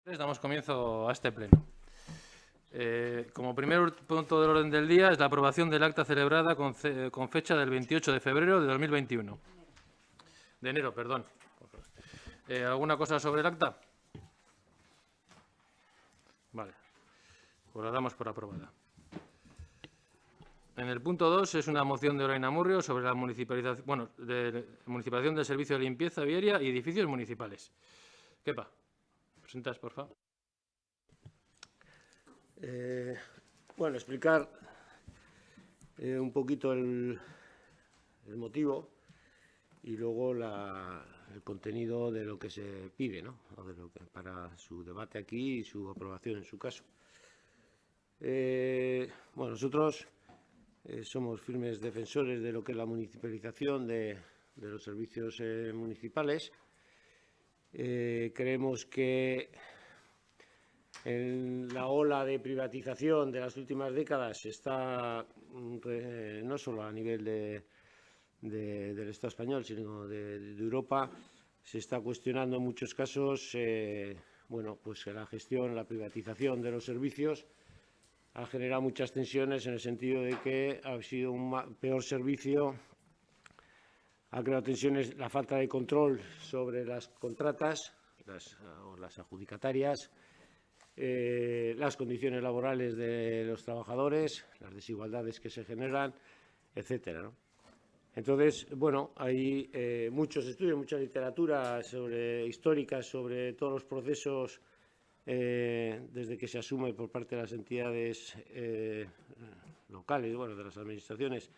Damos comienzo a este pleno. Como primer punto del orden del día es la aprobación del acta celebrada con fecha del 28 de febrero de 2021. De enero, perdón. ¿Alguna cosa sobre el acta? Vale. Pues la damos por aprobada. En el punto 2 es una moción de Lorena Murrio sobre la municipalización, municipalización del servicio de limpieza viaria y edificios municipales. Kepa, presentas, por favor. Explicar un poquito el motivo y luego el contenido de lo que se pide, ¿no? O de lo que, para su debate aquí y su aprobación en su caso. Nosotros somos firmes defensores de lo que es la municipalización de los servicios municipales. Creemos que en la ola de privatización de las últimas décadas está, no solo a nivel del Estado español, sino de Europa, se está cuestionando en muchos casos pues la gestión, la privatización de los servicios ha generado muchas tensiones en el sentido de que ha sido un peor servicio, ha creado tensiones la falta de control sobre las contratas o las adjudicatarias, las condiciones laborales de los trabajadores, las desigualdades que se generan, etcétera, ¿no? Entonces, hay muchos estudios, mucha literatura histórica sobre todos los procesos desde que se asume por parte de las entidades locales, de las administraciones,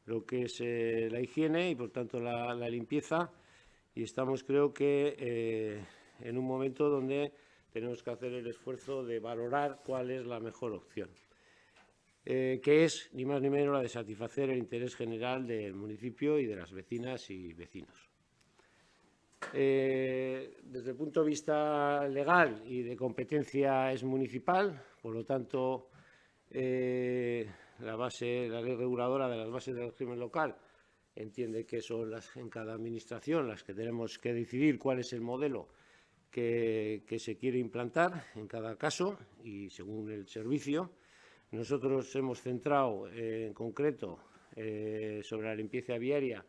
lo que es la higiene y, por tanto, la limpieza. Y estamos, creo que, en un momento donde tenemos que hacer el esfuerzo de valorar cuál es la mejor opción, que es, ni más ni menos, la de satisfacer el interés general del municipio y de las vecinas y vecinos. Desde el punto de vista legal y de competencia es municipal, por lo tanto, la ley reguladora de las bases del régimen local entiende que son en cada administración las que tenemos que decidir cuál es el modelo que se quiere implantar en cada caso y según el servicio. Nosotros hemos centrado en concreto sobre la limpieza viaria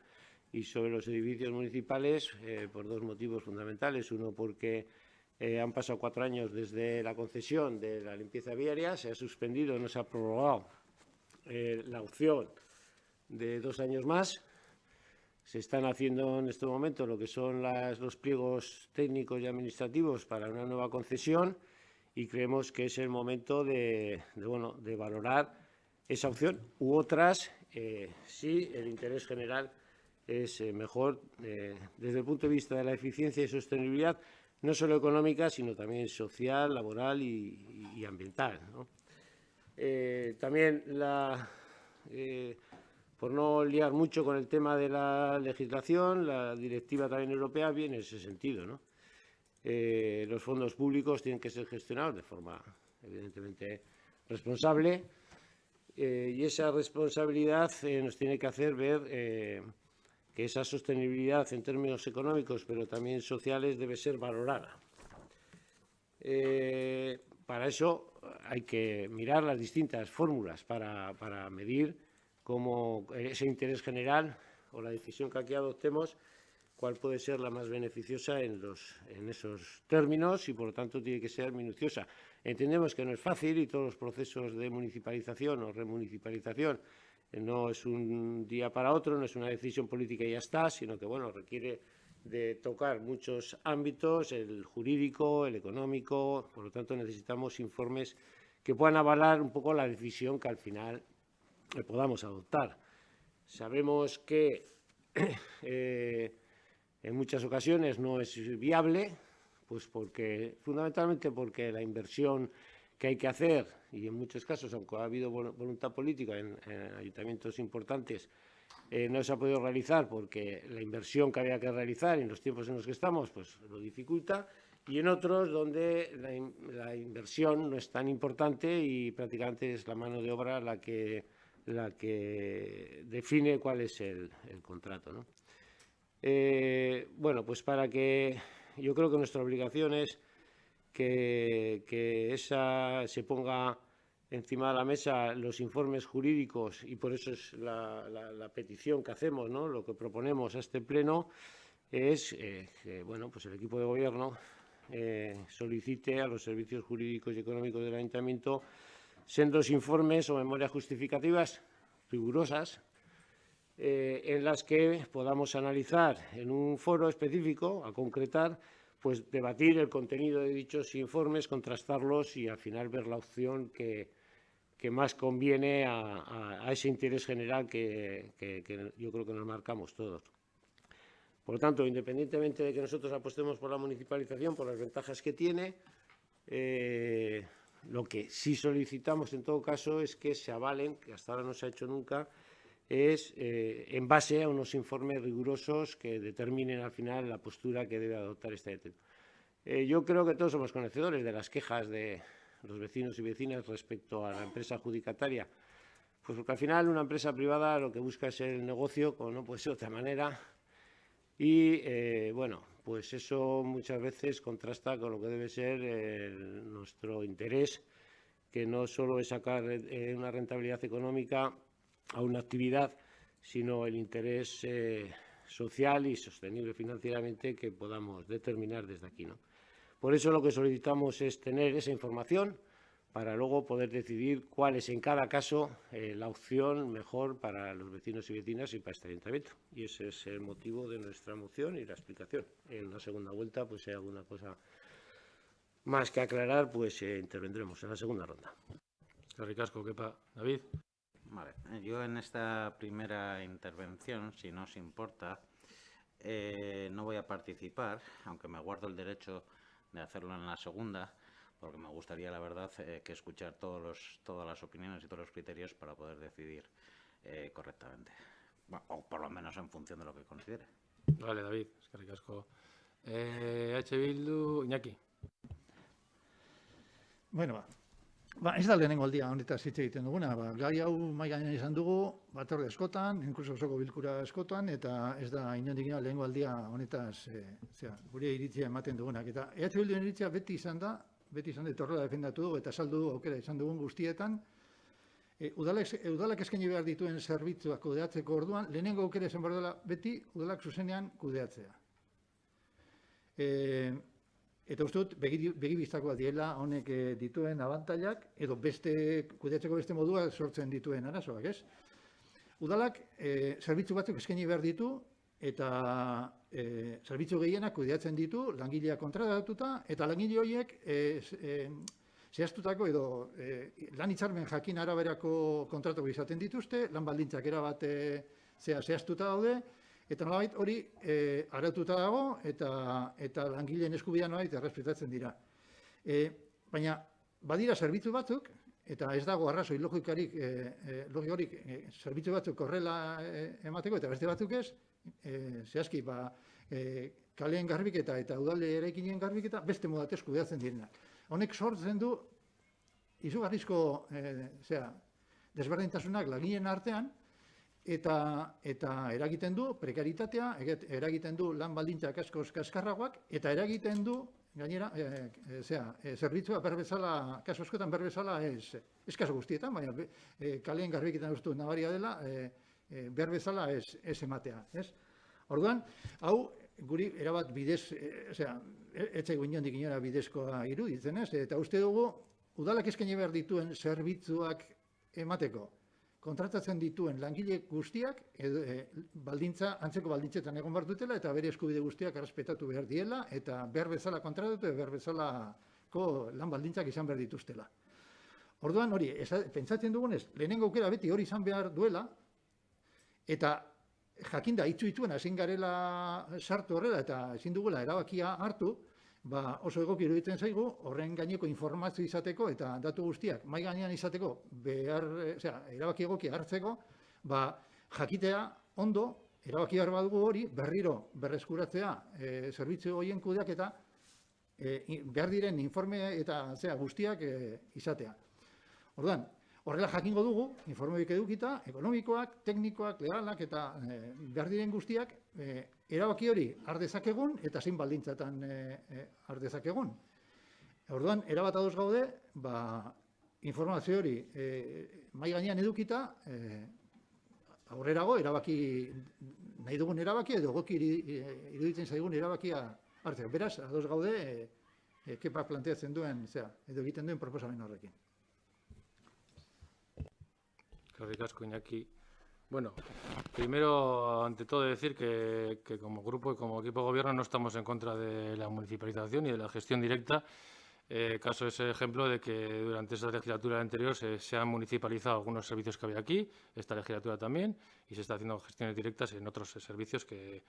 y sobre los edificios municipales por dos motivos fundamentales. Uno, porque han pasado 4 años desde la concesión de la limpieza viaria, se ha suspendido, no se ha prorrogado la opción de 2 años más. Se están haciendo en este momento lo que son los pliegos técnicos y administrativos para una nueva concesión y creemos que es el momento de valorar esa opción u otras si el interés general es mejor desde el punto de vista de la eficiencia y sostenibilidad, no solo económica, sino también social, laboral y ambiental, ¿no? También por no liar mucho con el tema de la legislación, la directiva también europea viene en ese sentido, ¿no? Los fondos públicos tienen que ser gestionados de forma, evidentemente, responsable y esa responsabilidad nos tiene que hacer ver que esa sostenibilidad en términos económicos, pero también sociales, debe ser valorada. Para eso hay que mirar las distintas fórmulas para medir cómo ese interés general o la decisión que aquí adoptemos, cuál puede ser la más beneficiosa en esos términos y, por lo tanto, tiene que ser minuciosa. Entendemos que no es fácil y todos los procesos de municipalización o remunicipalización no es un día para otro, no es una decisión política y ya está, sino que requiere de tocar muchos ámbitos, el jurídico, el económico. Por lo tanto, necesitamos informes que puedan avalar un poco la decisión que al final podamos adoptar. Sabemos que en muchas ocasiones no es viable, pues fundamentalmente porque la inversión que hay que hacer, y en muchos casos, aunque ha habido voluntad política en ayuntamientos importantes, no se ha podido realizar porque la inversión que había que realizar en los tiempos en los que estamos pues lo dificulta, y en otros donde la inversión no es tan importante y prácticamente es la mano de obra la que define cuál es el contrato, ¿no? Pues para que yo creo que nuestra obligación es que se ponga encima de la mesa los informes jurídicos, y por eso es la petición que hacemos, ¿no? Lo que proponemos a este pleno es que bueno, pues el equipo de gobierno solicite a los servicios jurídicos y económicos del Ayuntamiento sendos informes o memorias justificativas rigurosas en las que podamos analizar en un foro específico, a concretar, pues debatir el contenido de dichos informes, contrastarlos y al final ver la opción que más conviene a ese interés general que yo creo que nos marcamos todos. Por lo tanto, independientemente de que nosotros apostemos por la municipalización, por las ventajas que tiene, lo que sí solicitamos en todo caso es que se avalen, que hasta ahora no se ha hecho nunca, es en base a unos informes rigurosos que determinen al final la postura que debe adoptar este ayuntamiento. Yo creo que todos somos conocedores de las quejas de los vecinos y vecinas respecto a la empresa adjudicataria, pues porque al final una empresa privada lo que busca es el negocio, como no puede ser de otra manera, y bueno, pues eso muchas veces contrasta con lo que debe ser nuestro interés, que no solo es sacar una rentabilidad económica a una actividad, sino el interés social y sostenible financieramente que podamos determinar desde aquí, ¿no? Por eso lo que solicitamos es tener esa información para luego poder decidir cuál es en cada caso la opción mejor para los vecinos y vecinas y para este ayuntamiento. Y ese es el motivo de nuestra moción y la explicación. En la segunda vuelta, pues si hay alguna cosa más que aclarar, pues intervendremos en la segunda ronda. Ricasco, Kepa. David. Vale, yo en esta primera intervención, si no os importa, no voy a participar, aunque me guardo el derecho de hacerlo en la segunda, porque me gustaría, la verdad, que escuchar todas las opiniones y todos los criterios para poder decidir correctamente, o por lo menos en función de lo que considere. Vale, David, es que ricasco. Bildu, Iñaki. Bueno, ez da lehenengo aldia honetaz hitz egiten duguna. Gai hau mahai gainean izan dugu, batzorde askotan, inkluso osoko bilkura askotan, eta ez da inondik inora lehenengo aldia honetaz gure iritzia ematen dugunak. Eta Bilduren iritzia beti izan da, horrela defendatu dugu eta saldu dugu aukera izan dugun guztietan. Udalak eskaini behar dituen zerbitzuak kudeatzeko orduan, lehenengo aukera izan behar dela beti udalak zuzenean kudeatzea. Eta uste dut, begibistakoa diela honek dituen abantailak, edo kudeatzeko beste modua sortzen dituen arazoak, ez? Udalak zerbitzu batzuk eskaini behar ditu, eta zerbitzu gehienak kudeatzen ditu, langileak kontratatuta, eta langile horiek zehaztutako edo lan hitzarmen jakin araberako kontratuak izaten dituzte, lan baldintzak erabat zehaztuta daude, eta nolabait hori araututa dago eta langileen eskubidea nolabait errespetatzen dira. Baina badira zerbitzu batzuk, eta ez dago arrazoi logikorik zerbitzu batzuk horrela emateko, eta beste batzuk ez, zehazki, kaleen garbiketa eta udalde eraikinen garbiketa beste modatez kudeatzen direnak. Honek sortzen du izugarrizko desberdintasunak langileen artean, eta eragiten du prekaritatea, eragiten du lan baldintzak askoz kaskarragoak, eta eragiten du, gainera, zerbitzua berbezala, kasu askotan berbezala ez kasu guztietan, baina kaleen garbiketan uste nabaria dela, berbezala ez ematea. Orduan, hau guri erabat bidez, etzaigu inondik inora bidezkoa iruditzen, eta uste dugu, udalak eskaini behar dituen zerbitzuak emateko, kontratatzen dituen langile guztiak antzeko baldintzetan egon behar dutela eta bere eskubide guztiak errespetatu behar diela eta behar bezala kontratatu eta behar bezalako lan baldintzak izan behar dituztela. Orduan hori, pentsatzen dugunez, lehenengo aukera beti hori izan behar duela eta jakinda itzu-itzuen ezin garela sartu horrela eta ezin dugula erabakia hartu, oso egoki iruditzen zaigu, horren gaineko informazio izateko eta datu guztiak mai gainean izateko, erabaki egoki hartzeko, jakitea ondo, erabaki behar badugu hori, berriro berreskuratzea zerbitzu horien kudeak eta behar diren informe eta guztiak izatea. Orduan, horrela jakingo dugu, informoik edukita, ekonomikoak, teknikoak, legalak eta behar diren guztiak, erabaki hori har dezakegun eta zein baldintzatan har dezakegun. Orduan, erabat ados gaude, informazio hori mahai gainean edukita, aurrerago erabaki, nahi dugun erabaki edo egoki iruditzen zaigun erabakia hartzeko. Beraz, ados gaude, Kepa planteatzen duen, edo egiten duen proposamen horrekin. Eskerrik asko, Iñaki. Bueno, primero, ante todo, decir que como grupo y como equipo de gobierno no estamos en contra de la municipalización y de la gestión directa. Caso es el ejemplo de que durante esta legislatura anterior se han municipalizado algunos servicios que había aquí, esta legislatura también, y se está haciendo gestiones directas en otros servicios que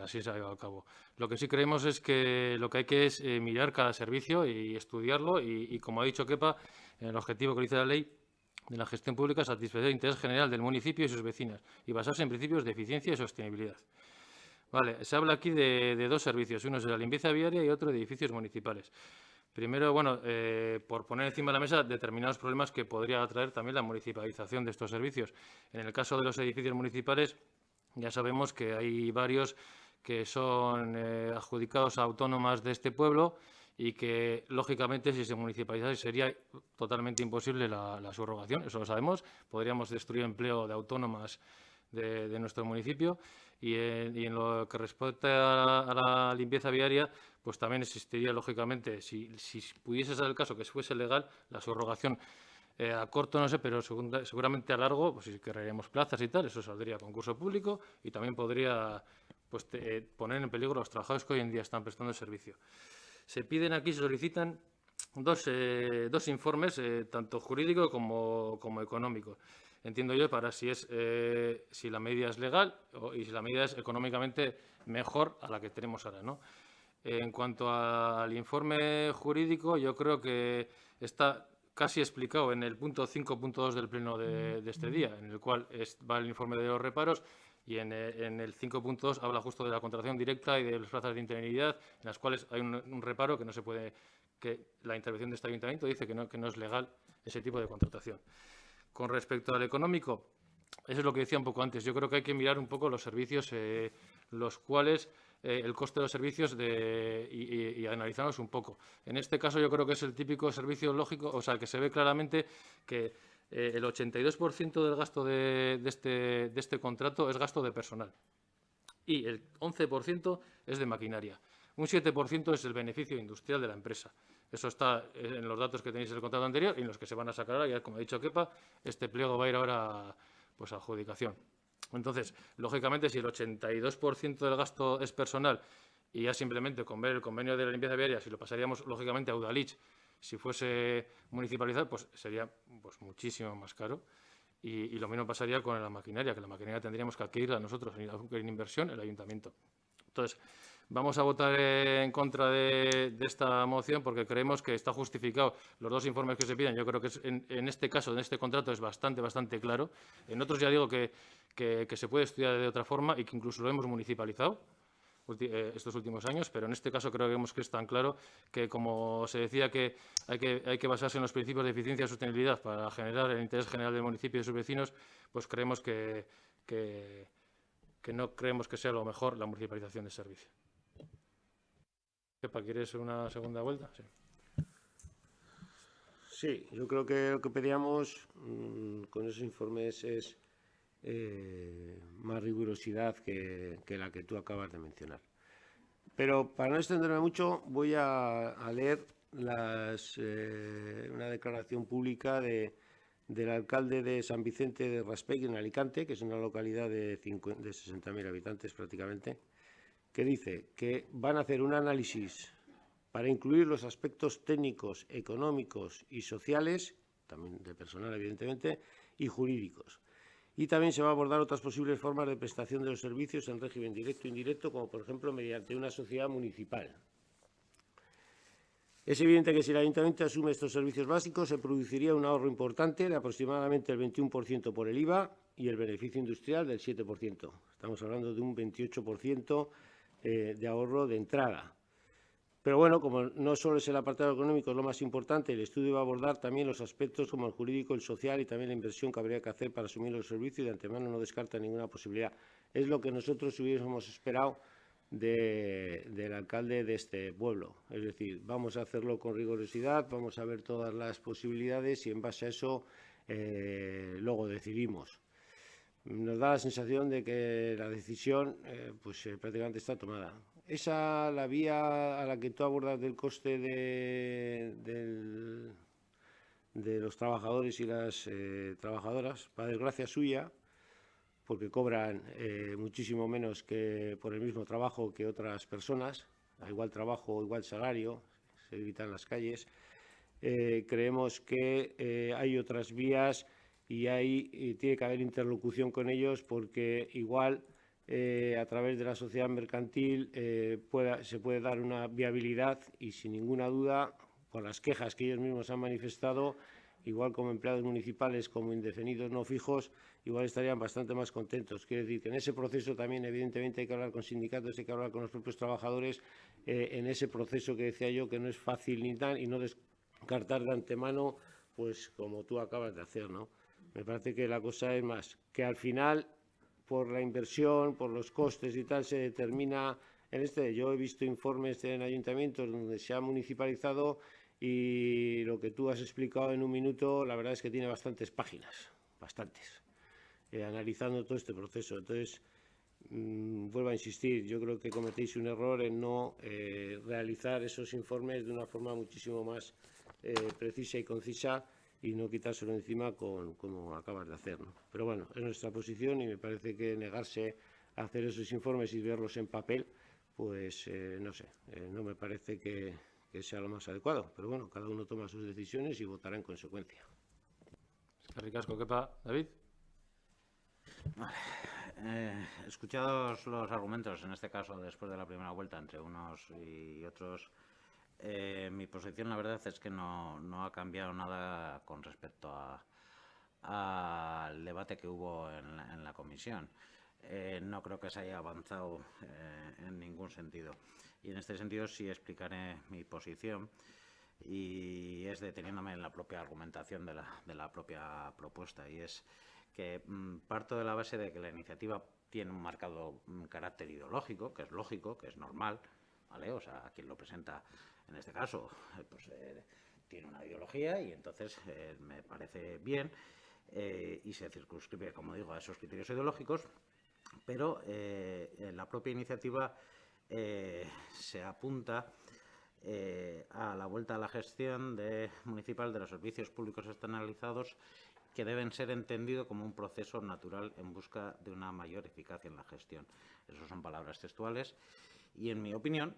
así se ha llevado a cabo. Lo que sí creemos es que lo que hay que es mirar cada servicio y estudiarlo y como ha dicho Kepa, el objetivo que dice la ley de la gestión pública es satisfacer el interés general del municipio y sus vecinas y basarse en principios de eficiencia y sostenibilidad. Vale, se habla aquí de dos servicios, uno es de la limpieza viaria y otro de edificios municipales. Primero, bueno, por poner encima de la mesa determinados problemas que podría atraer también la municipalización de estos servicios. En el caso de los edificios municipales, ya sabemos que hay varios que son adjudicados a autónomas de este pueblo y que, lógicamente, si se municipalizase sería totalmente imposible la subrogación, eso lo sabemos. Podríamos destruir empleo de autónomas de nuestro municipio y en lo que respecta a la limpieza viaria, pues también existiría, lógicamente, si pudiese ser el caso que fuese legal, la subrogación a corto no sé, pero seguramente a largo, pues si crearíamos plazas y tal, eso saldría a concurso público y también podría pues, poner en peligro a los trabajadores que hoy en día están prestando el servicio. Se piden aquí, se solicitan dos informes, tanto jurídico como económico. Entiendo yo, para si la medida es legal y si la medida es económicamente mejor a la que tenemos ahora, ¿no? En cuanto al informe jurídico, yo creo que está casi explicado en el punto 5.2 del pleno de este día, en el cual va el informe de los reparos y en el 5.2 habla justo de la contratación directa y de las plazas de interinidad, en las cuales hay un reparo que no se puede, que la intervención de este ayuntamiento dice que no es legal ese tipo de contratación. Con respecto al económico, eso es lo que decía un poco antes. Yo creo que hay que mirar un poco los servicios, los cuales el coste de los servicios y analizarlos un poco. En este caso yo creo que es el típico servicio lógico, o sea, que se ve claramente que el 82% del gasto de este contrato es gasto de personal y el 11% es de maquinaria. Un 7% es el beneficio industrial de la empresa. Eso está en los datos que tenéis en el contrato anterior y en los que se van a sacar ahora. Ya, como ha dicho Kepa, este pliego va a ir ahora pues, a adjudicación. Entonces, lógicamente, si el 82% del gasto es personal y ya simplemente con ver el convenio de la limpieza viaria, si lo pasaríamos, lógicamente, a Udalich, si fuese municipalizado, pues sería pues, muchísimo más caro. Y lo mismo pasaría con la maquinaria, que la maquinaria tendríamos que adquirirla nosotros en inversión, el ayuntamiento. Entonces, vamos a votar en contra de esta moción porque creemos que está justificado los dos informes que se piden. Yo creo que en este caso, en este contrato, es bastante claro. En otros ya digo que se puede estudiar de otra forma y que incluso lo hemos municipalizado estos últimos años, pero en este caso creemos que es tan claro que, como se decía, que hay que basarse en los principios de eficiencia y sostenibilidad para generar el interés general del municipio y de sus vecinos, pues creemos que no creemos que sea lo mejor la municipalización del servicio. Kepa, ¿quieres una segunda vuelta? Sí. Sí, yo creo que lo que pedíamos con esos informes es más rigurosidad que la que tú acabas de mencionar. Pero para no extenderme mucho, voy a leer una declaración pública del alcalde de San Vicente de Raspey, en Alicante, que es una localidad de 60.000 habitantes prácticamente, que dice que van a hacer un análisis para incluir los aspectos técnicos, económicos y sociales, también de personal evidentemente, y jurídicos. Y también se va a abordar otras posibles formas de prestación de los servicios en régimen directo e indirecto, como por ejemplo mediante una sociedad municipal. Es evidente que si el ayuntamiento asume estos servicios básicos se produciría un ahorro importante de aproximadamente el 21% por el IVA y el beneficio industrial del 7%. Estamos hablando de un 28% de ahorro de entrada. Pero bueno, como no solo es el apartado económico lo más importante, el estudio va a abordar también los aspectos como el jurídico, el social y también la inversión que habría que hacer para asumir los servicios y de antemano no descarta ninguna posibilidad. Es lo que nosotros hubiésemos esperado del alcalde de este pueblo. Es decir, vamos a hacerlo con rigurosidad, vamos a ver todas las posibilidades y en base a eso luego decidimos. Nos da la sensación de que la decisión prácticamente está tomada. La vía a la que tú abordas del coste de los trabajadores y las trabajadoras, para desgracia suya, porque cobran muchísimo menos que por el mismo trabajo que otras personas, a igual trabajo, igual salario, se grita en las calles. Creemos que hay otras vías y tiene que haber interlocución con ellos, porque igual a través de la sociedad mercantil se puede dar una viabilidad y, sin ninguna duda, por las quejas que ellos mismos han manifestado, igual como empleados municipales como indefinidos no fijos, igual estarían bastante más contentos. Quiero decir que en ese proceso también, evidentemente, hay que hablar con sindicatos, hay que hablar con los propios trabajadores, en ese proceso que decía yo, que no es fácil ni tal, y no descartar de antemano, pues como tú acabas de hacer, ¿no? Me parece que la cosa es más que al final, por la inversión, por los costes y tal, se determina yo he visto informes en ayuntamientos donde se ha municipalizado, y lo que tú has explicado en un minuto, la verdad es que tiene bastantes páginas, bastantes, analizando todo este proceso. Entonces, vuelvo a insistir, yo creo que cometéis un error en no realizar esos informes de una forma muchísimo más precisa y concisa, y no quitárselo encima como acabas de hacer, ¿no? Pero bueno, es nuestra posición y me parece que negarse a hacer esos informes y verlos en papel, pues no sé, no me parece que sea lo más adecuado. Pero bueno, cada uno toma sus decisiones y votará en consecuencia. Eskerrik asko, Kepa. David. Vale. Escuchados los argumentos, en este caso después de la primera vuelta, entre unos y otros, mi posición, la verdad, es que no ha cambiado nada con respecto al debate que hubo en la comisión. No creo que se haya avanzado en ningún sentido. Y en este sentido sí explicaré mi posición, y es deteniéndome en la propia argumentación de la propia propuesta, y es que parto de la base de que la iniciativa tiene un marcado carácter ideológico, que es lógico, que es normal, ¿vale? O sea, quien lo presenta, en este caso, tiene una ideología, y entonces me parece bien, y se circunscribe, como digo, a esos criterios ideológicos, pero la propia iniciativa se apunta a la vuelta a la gestión municipal de los servicios públicos externalizados, que deben ser entendidos como un proceso natural en busca de una mayor eficacia en la gestión. Esas son palabras textuales, y en mi opinión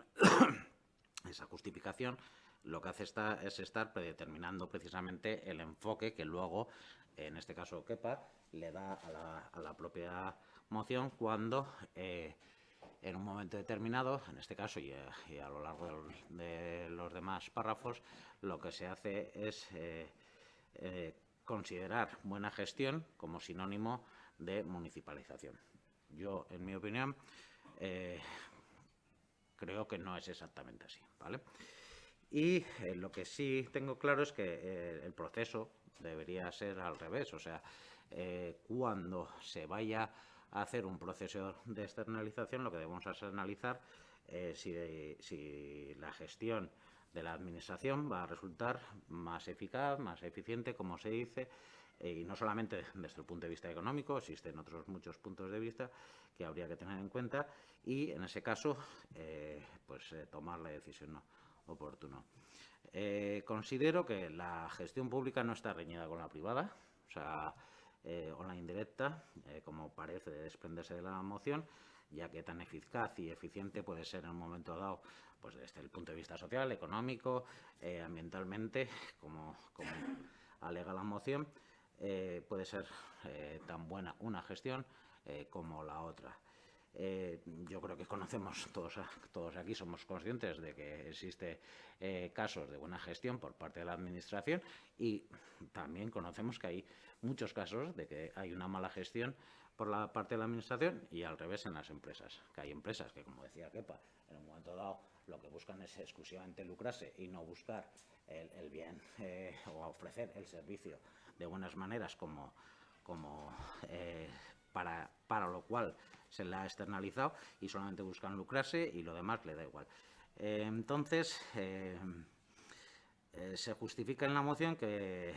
esa justificación lo que hace es estar predeterminando precisamente el enfoque que luego, en este caso Kepa, le da a la propia moción, cuando en un momento determinado, en este caso y a lo largo de los demás párrafos, lo que se hace es considerar buena gestión como sinónimo de municipalización. Yo, en mi opinión, creo que no es exactamente así, ¿vale? Y lo que sí tengo claro es que el proceso debería ser al revés. O sea, cuando se vaya a hacer un proceso de externalización, lo que debemos es analizar si la gestión de la administración va a resultar más eficaz, más eficiente, como se dice, y no solamente desde el punto de vista económico, existen otros muchos puntos de vista que habría que tener en cuenta, y en ese caso tomar la decisión oportuna. Considero que la gestión pública no está reñida con la privada, o la indirecta, como parece desprenderse de la moción, ya que tan eficaz y eficiente puede ser en un momento dado, pues desde el punto de vista social, económico, ambientalmente, como alega la moción, puede ser tan buena una gestión como la otra. Yo creo que conocemos todos aquí, somos conscientes de que existe casos de buena gestión por parte de la administración, y también conocemos que hay muchos casos de que hay una mala gestión por la parte de la administración, y al revés en las empresas, que hay empresas que, como decía Kepa, en un momento dado lo que buscan es exclusivamente lucrarse y no buscar el bien o ofrecer el servicio de buenas maneras como para lo cual se le ha externalizado y solamente buscan lucrarse y lo demás le da igual. Entonces, se justifica en la moción que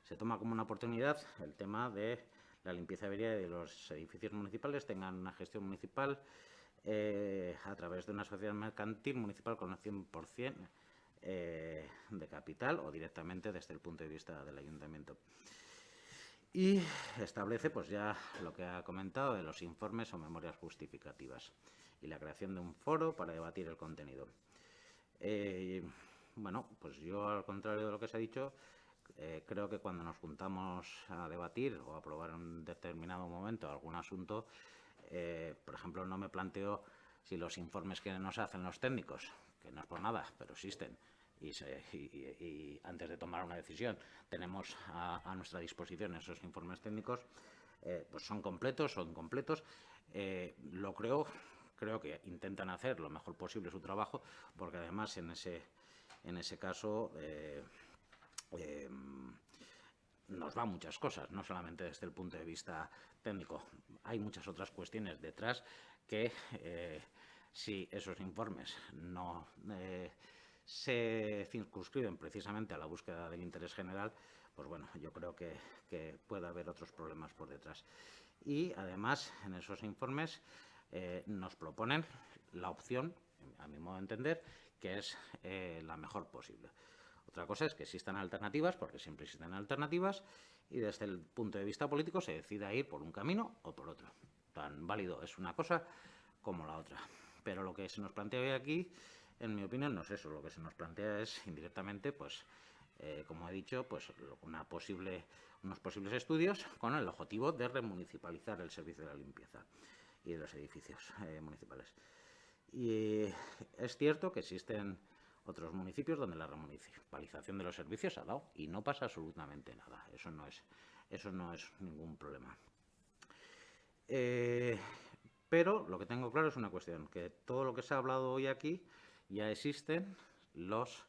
se toma como una oportunidad el tema de la limpieza viaria de los edificios municipales tengan una gestión municipal a través de una sociedad mercantil municipal con el 100% de capital o directamente desde el punto de vista del ayuntamiento. Y establece pues ya lo que ha comentado de los informes o memorias justificativas y la creación de un foro para debatir el contenido. Bueno, pues yo, al contrario de lo que se ha dicho, creo que cuando nos juntamos a debatir o a aprobar en un determinado momento algún asunto, por ejemplo, no me planteo si los informes que nos hacen los técnicos, que no es por nada, pero existen, y antes de tomar una decisión tenemos a nuestra disposición esos informes técnicos, pues son completos o incompletos. Creo que intentan hacer lo mejor posible su trabajo, porque además en ese caso nos van muchas cosas, no solamente desde el punto de vista técnico. Hay muchas otras cuestiones detrás que si esos informes no se circunscriben precisamente a la búsqueda del interés general, pues bueno, yo creo que puede haber otros problemas por detrás. Y además, en esos informes nos proponen la opción, a mi modo de entender, que es la mejor posible. Otra cosa es que existan alternativas, porque siempre existen alternativas, y desde el punto de vista político se decida ir por un camino o por otro. Tan válido es una cosa como la otra. Pero lo que se nos plantea hoy aquí, en mi opinión, no es eso. Lo que se nos plantea es indirectamente, pues, como he dicho, pues unos posibles estudios con el objetivo de remunicipalizar el servicio de la limpieza y de los edificios municipales. Y es cierto que existen otros municipios donde la remunicipalización de los servicios se ha dado y no pasa absolutamente nada. Eso no es ningún problema. Pero lo que tengo claro es una cuestión, que todo lo que se ha hablado hoy aquí ya existen los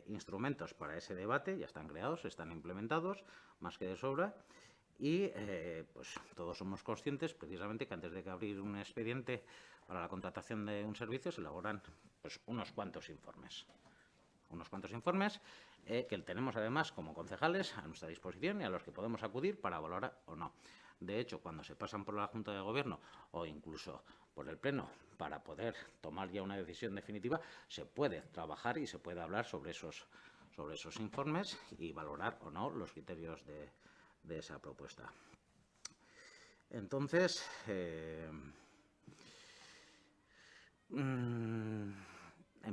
instrumentos para ese debate, ya están creados, están implementados, más que de sobra. Y pues todos somos conscientes precisamente que antes de que abrir un expediente para la contratación de un servicio se elaboran pues unos cuantos informes que tenemos además como concejales a nuestra disposición y a los que podemos acudir para valorar o no. De hecho, cuando se pasan por la Junta de Gobierno o incluso por el Pleno para poder tomar ya una decisión definitiva, se puede trabajar y se puede hablar sobre esos informes y valorar o no los criterios de esa propuesta. Entonces, en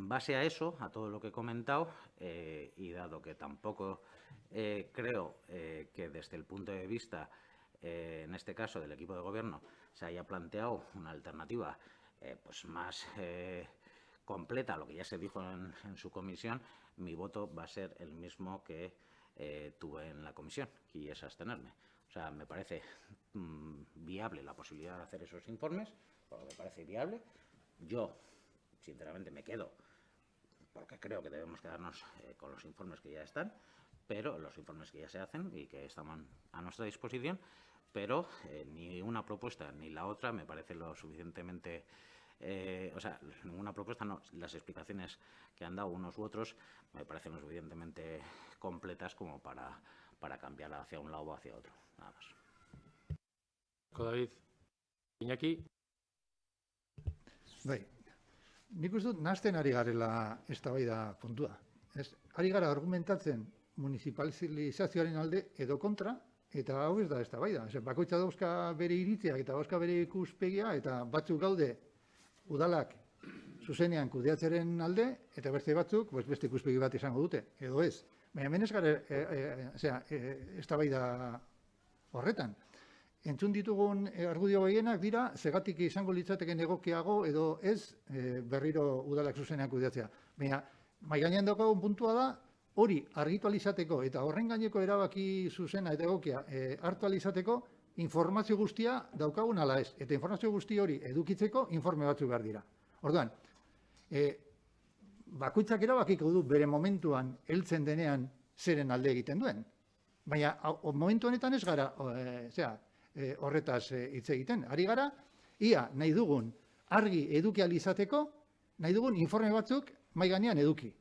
base a eso, a todo lo que he comentado, y dado que tampoco creo que desde el punto de vista, en este caso del equipo de gobierno, se haya planteado una alternativa pues más completa a lo que ya se dijo en su comisión, mi voto va a ser el mismo que tuve en la comisión, y es abstenerme. O sea, me parece viable la posibilidad de hacer esos informes, me parece viable. Yo, sinceramente, me quedo, porque creo que debemos quedarnos con los informes que ya están, pero los informes que ya se hacen y que están a nuestra disposición, pero ni una propuesta ni la otra me parece lo suficientemente... o sea, ninguna propuesta, no. Las explicaciones que han dado unos u otros me parecen lo suficientemente completas como para cambiar hacia un lado o hacia otro. Nada más. David. Iñaki. Bai, nik uste dut nahasten ari garela eztabaida kontua. Ari gara argumentatzen municipalizazioaren alde edo kontra, eta hau ez da eztabaida. Bakoitza dauzka bere iritziak eta dauzka bere ikuspegia, eta batzuk gaude udalak zuzenean kudeatzeren alde, eta beste batzuk beste ikuspegi bat izango dute, edo ez. Baina hemen ez gara eztabaida horretan. Entzun ditugun argudio gehienak dira, zegatik izango litzateken egokiago edo ez berriro udalak zuzenean kudeatzea. Baina, mahai gainean daukagun puntua da, hori argitu alizateko eta horren gaineko erabaki zuzena eta egokia hartu alizateko, informazio guztia daukagun ala ez. Eta informazio guzti hori edukitzeko informe batzuk behar dira. Orduan, bakoitzak erabakiko du bere momentuan heltzen denean zeren alde egiten duen. Baina, momentu honetan ez gara, horretaz hitz egiten. Ari gara, ia nahi dugun argi eduki ahal izateko, nahi dugun informe batzuk mahai gainean eduki.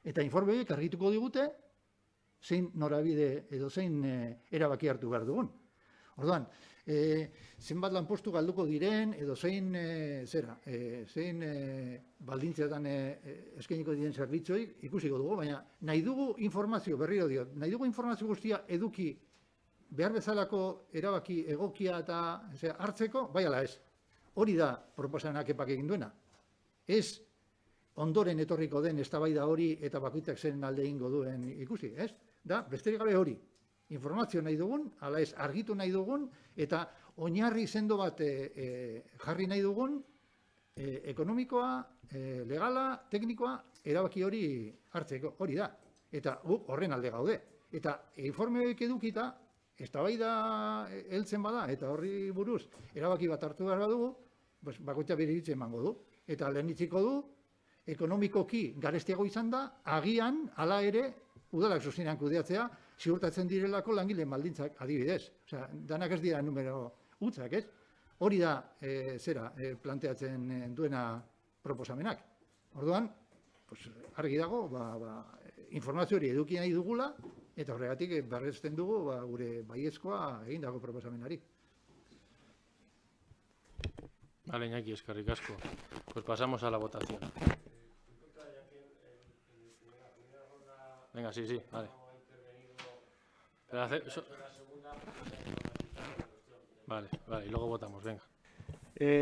Eta informe horiek argituko digute, zein norabide edo zein erabaki hartu behar dugun. Orduan, zenbat lanpostu galduko diren, edo zein baldintzetan eskainiko diren zerbitzuei ikusiko dugu, baina nahi dugu informazio, berriro diot, nahi dugu informazio guztia eduki behar bezalako erabaki egokia eta hartzeko, bai ala ez. Hori da proposamenak epak egin duena. Ez ondoren etorriko den eztabaida hori eta bakoitzak zen alde egingo duen ikusi, ez? Da, besterik gabe hori. Informazio nahi dugun, ala ez argitu nahi dugun, eta oinarri sendo bat jarri nahi dugun, ekonomikoa, legala, teknikoa, erabaki hori hartzeko, hori da. Eta horren alde gaude. Eta informe horiek edukita, eztabaida heltzen bada, eta horri buruz, erabaki bat hartu behar badugu, bakoitza bere iritzia emango du. Eta lehenitsiko du, ekonomikoki garestiago izan da, agian, hala ere, udalak zuzenean kudeatzea, ziurtatzen direlako langileen baldintzak adibidez. Osea, danak ez dira numero hutzak, ez? Hori da planteatzen duena proposamenak. Orduan, argi dago, informazio hori eduki nahi dugula, eta horregatik berresten dugu gure baiezkoa egindako proposamenari. Vale, Iñaki, eskerrik asko. Pues pasamos a la votación. Venga, sí, vale. Vale, y luego votamos, venga.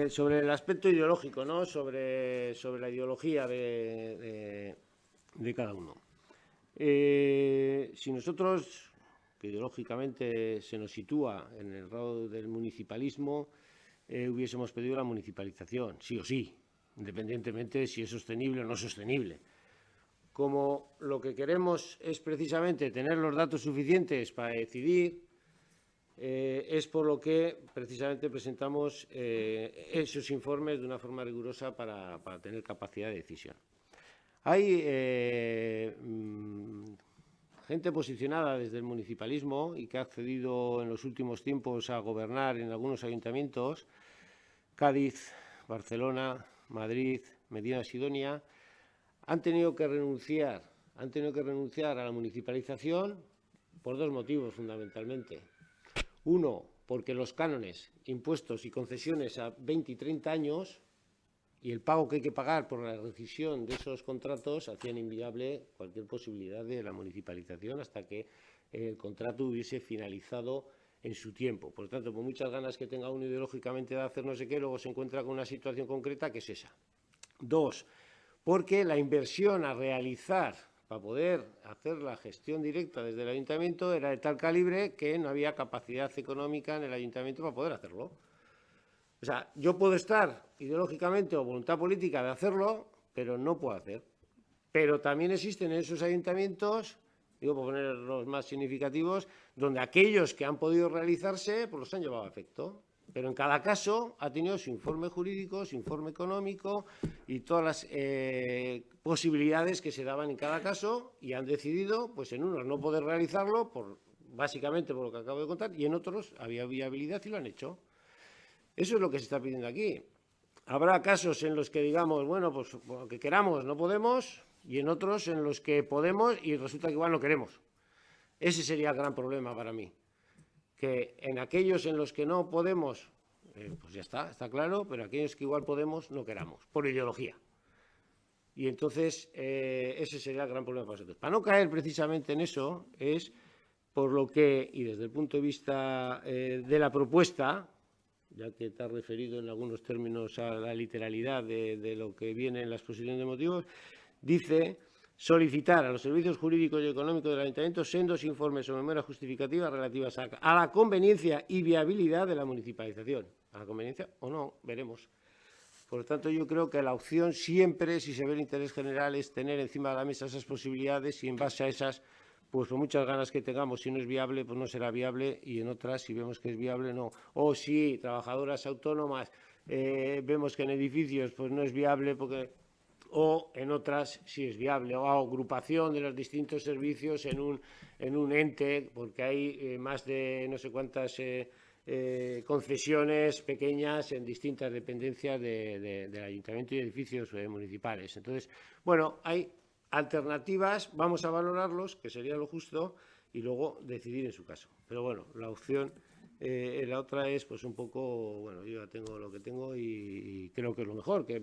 Sobre el aspecto ideológico, ¿no? Sobre la ideología de cada uno. Si nosotros, que ideológicamente se nos sitúa en el lado del municipalismo, hubiésemos pedido la municipalización, sí o sí, independientemente de si es sostenible o no sostenible. Como lo que queremos es precisamente tener los datos suficientes para decidir, es por lo que precisamente presentamos esos informes de una forma rigurosa para tener capacidad de decisión. Hay gente posicionada desde el municipalismo y que ha accedido en los últimos tiempos a gobernar en algunos ayuntamientos, Cádiz, Barcelona, Madrid, Medina Sidonia, han tenido que renunciar a la municipalización por dos motivos fundamentalmente. Uno, porque los cánones, impuestos y concesiones a 20 y 30 años y el pago que hay que pagar por la rescisión de esos contratos hacían inviable cualquier posibilidad de la municipalización hasta que el contrato hubiese finalizado en su tiempo. Por lo tanto, por muchas ganas que tenga uno ideológicamente de hacer no sé qué, luego se encuentra con una situación concreta que es esa. Dos, porque la inversión a realizar para poder hacer la gestión directa desde el ayuntamiento era de tal calibre que no había capacidad económica en el ayuntamiento para poder hacerlo. O sea, yo puedo estar ideológicamente o voluntad política de hacerlo, pero no puedo hacer. Pero también existen en esos ayuntamientos, digo por poner los más significativos, donde aquellos que han podido realizarse pues los han llevado a efecto. Pero en cada caso ha tenido su informe jurídico, su informe económico y todas las posibilidades que se daban en cada caso y han decidido, pues en unos no poder realizarlo, básicamente por lo que acabo de contar, y en otros había viabilidad y lo han hecho. Eso es lo que se está pidiendo aquí. Habrá casos en los que digamos, bueno, pues por lo que queramos no podemos, y en otros en los que podemos y resulta que igual no queremos. Ese sería el gran problema para mí. Que en aquellos en los que no podemos, pues ya está claro, pero aquellos que igual podemos, no queramos, por ideología. Y entonces ese sería el gran problema para nosotros. Para no caer precisamente en eso, es por lo que, y desde el punto de vista de la propuesta, ya que te has referido en algunos términos a la literalidad de lo que viene en la exposición de motivos, dice: solicitar a los servicios jurídicos y económicos del Ayuntamiento sendos informes o memorias justificativas relativas a la conveniencia y viabilidad de la municipalización. A la conveniencia o no, veremos. Por lo tanto, yo creo que la opción siempre, si se ve el interés general, es tener encima de la mesa esas posibilidades y en base a esas, pues por muchas ganas que tengamos, si no es viable, pues no será viable, y en otras, si vemos que es viable, no. O si trabajadoras autónomas vemos que en edificios pues no es viable porque... o en otras sí es viable, o agrupación de los distintos servicios en un ente, porque hay más de no sé cuántas concesiones pequeñas en distintas dependencias del ayuntamiento y edificios municipales. Entonces, bueno, hay alternativas, vamos a valorarlos, que sería lo justo, y luego decidir en su caso. Pero bueno, la opción, la otra es pues un poco, bueno, yo ya tengo lo que tengo y creo que es lo mejor, que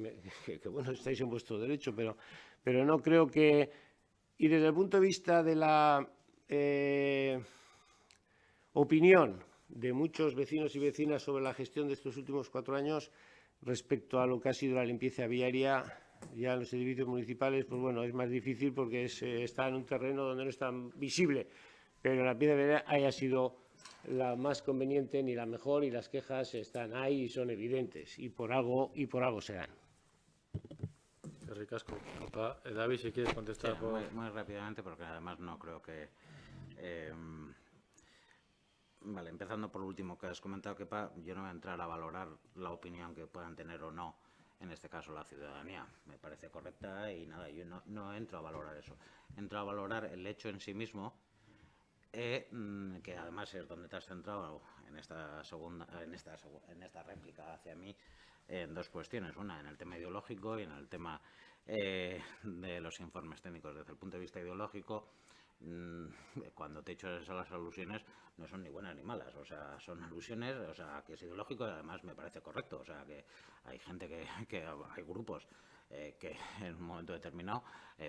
bueno, estáis en vuestro derecho, pero no creo que... Y desde el punto de vista de la opinión de muchos vecinos y vecinas sobre la gestión de estos últimos 4 años respecto a lo que ha sido la limpieza viaria ya en los edificios municipales, pues bueno, es más difícil porque está en un terreno donde no es tan visible, pero la limpieza viaria haya sido la más conveniente ni la mejor y las quejas están ahí y son evidentes y por algo serán. Qué ricasco. David, si quieres contestar. Sí, muy rápidamente, porque además no creo que... Vale, empezando por lo último que has comentado, Kepa, yo no voy a entrar a valorar la opinión que puedan tener o no, en este caso la ciudadanía. Me parece correcta y nada, yo no entro a valorar eso. Entro a valorar el hecho en sí mismo, que además es donde te has centrado en esta réplica hacia mí, en dos cuestiones. Una, en el tema ideológico y en el tema de los informes técnicos. Desde el punto de vista ideológico, cuando te echo las alusiones no son ni buenas ni malas, o sea, son alusiones, o sea, que es ideológico y además me parece correcto, o sea, que hay gente que hay grupos que en un momento determinado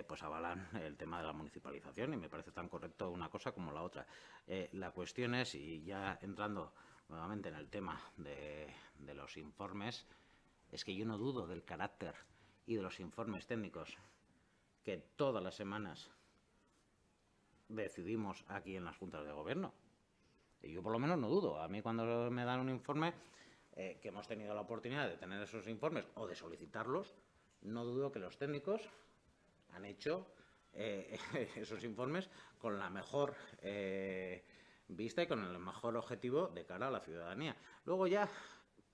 pues avalan el tema de la municipalización y me parece tan correcto una cosa como la otra. La cuestión es, y ya entrando nuevamente en el tema de los informes, es que yo no dudo del carácter y de los informes técnicos que todas las semanas decidimos aquí en las juntas de gobierno. Y yo por lo menos no dudo. A mí cuando me dan un informe, que hemos tenido la oportunidad de tener esos informes o de solicitarlos, no dudo que los técnicos han hecho esos informes con la mejor vista y con el mejor objetivo de cara a la ciudadanía. Luego ya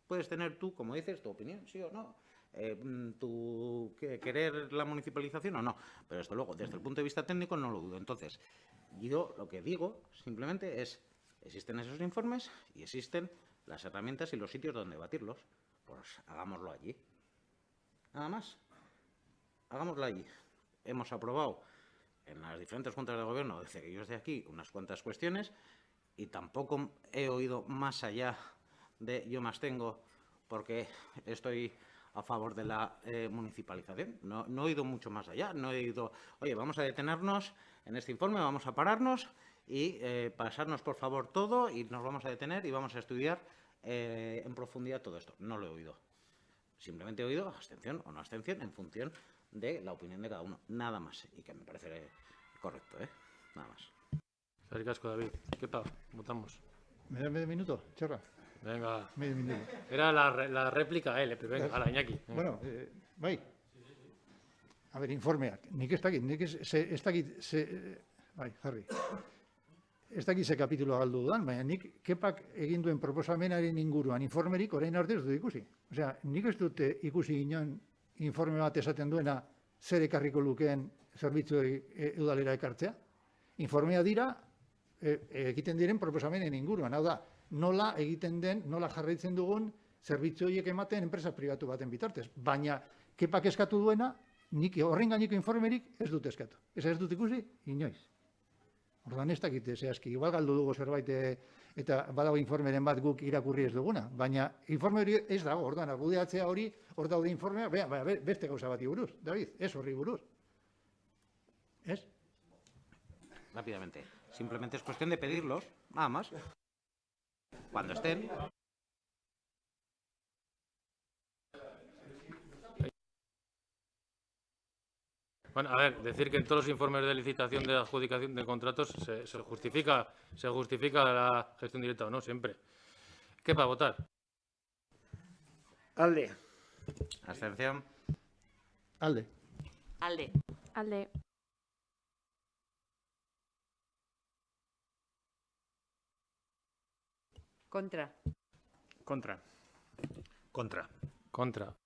puedes tener tú, como dices, tu opinión, sí o no. Tu querer la municipalización o no, pero desde luego, desde el punto de vista técnico no lo dudo. Entonces, yo lo que digo simplemente es, existen esos informes y existen las herramientas y los sitios donde debatirlos, pues hagámoslo allí. Nada más, hagámoslo allí. Hemos aprobado en las diferentes juntas de gobierno, desde que yo estoy aquí, unas cuantas cuestiones y tampoco he oído más allá de yo más tengo porque estoy a favor de la municipalización. No he ido mucho más allá. No he ido, oye, vamos a detenernos en este informe, vamos a pararnos y pasarnos, por favor, todo y nos vamos a detener y vamos a estudiar en profundidad todo esto. No lo he oído. Simplemente he oído abstención o no abstención en función de la opinión de cada uno. Nada más. Y que me parece correcto, Nada más. Qué casco, David. ¿Qué pasa? Votamos. ¿Me das medio minuto, Chorra? Venga. Medio minuto. Era la réplica a él, pero venga, hala, Iñaki. Bueno, bai. A ber, informeak. Nik ez dakit, bai, Jarri. Ez dakit ze kapituloa galdu dudan, baina nik Kepak egin duen proposamenaren inguruan informerik orain arte ez dut ikusi. Osea, nik ez dut ikusi inon informe bat esaten duena zer ekarriko lukeen zerbitzuei udalera ekartzea. Informea dira egiten diren proposamenen inguruan. Hau da, nola egiten den, nola jarraitzen dugun zerbitzu horiek ematen enpresa pribatu baten bitartez. Baina Kepak eskatu duena, nik horren gaineko informerik ez dut eskatu. Ez dut ikusi, inoiz. Orduan ez dakit zehazki, igual galdu dugu zerbait eta badago informeren bat guk irakurri ez duguna, baina informe hori ez dago, orduan argudiatzea hori, hor daude informea, beste gauza bati buruz, David, ez horri buruz. ¿Es? Rápidamente. Simplemente es cuestión de pedirlos, nada más. Cuando estén. Bueno, a ver, decir que en todos los informes de licitación de adjudicación de contratos se justifica la gestión directa o no, siempre. ¿Qué para votar? Alde. Abstención. Alde. Alde. Alde. Contra. Contra. Contra. Contra.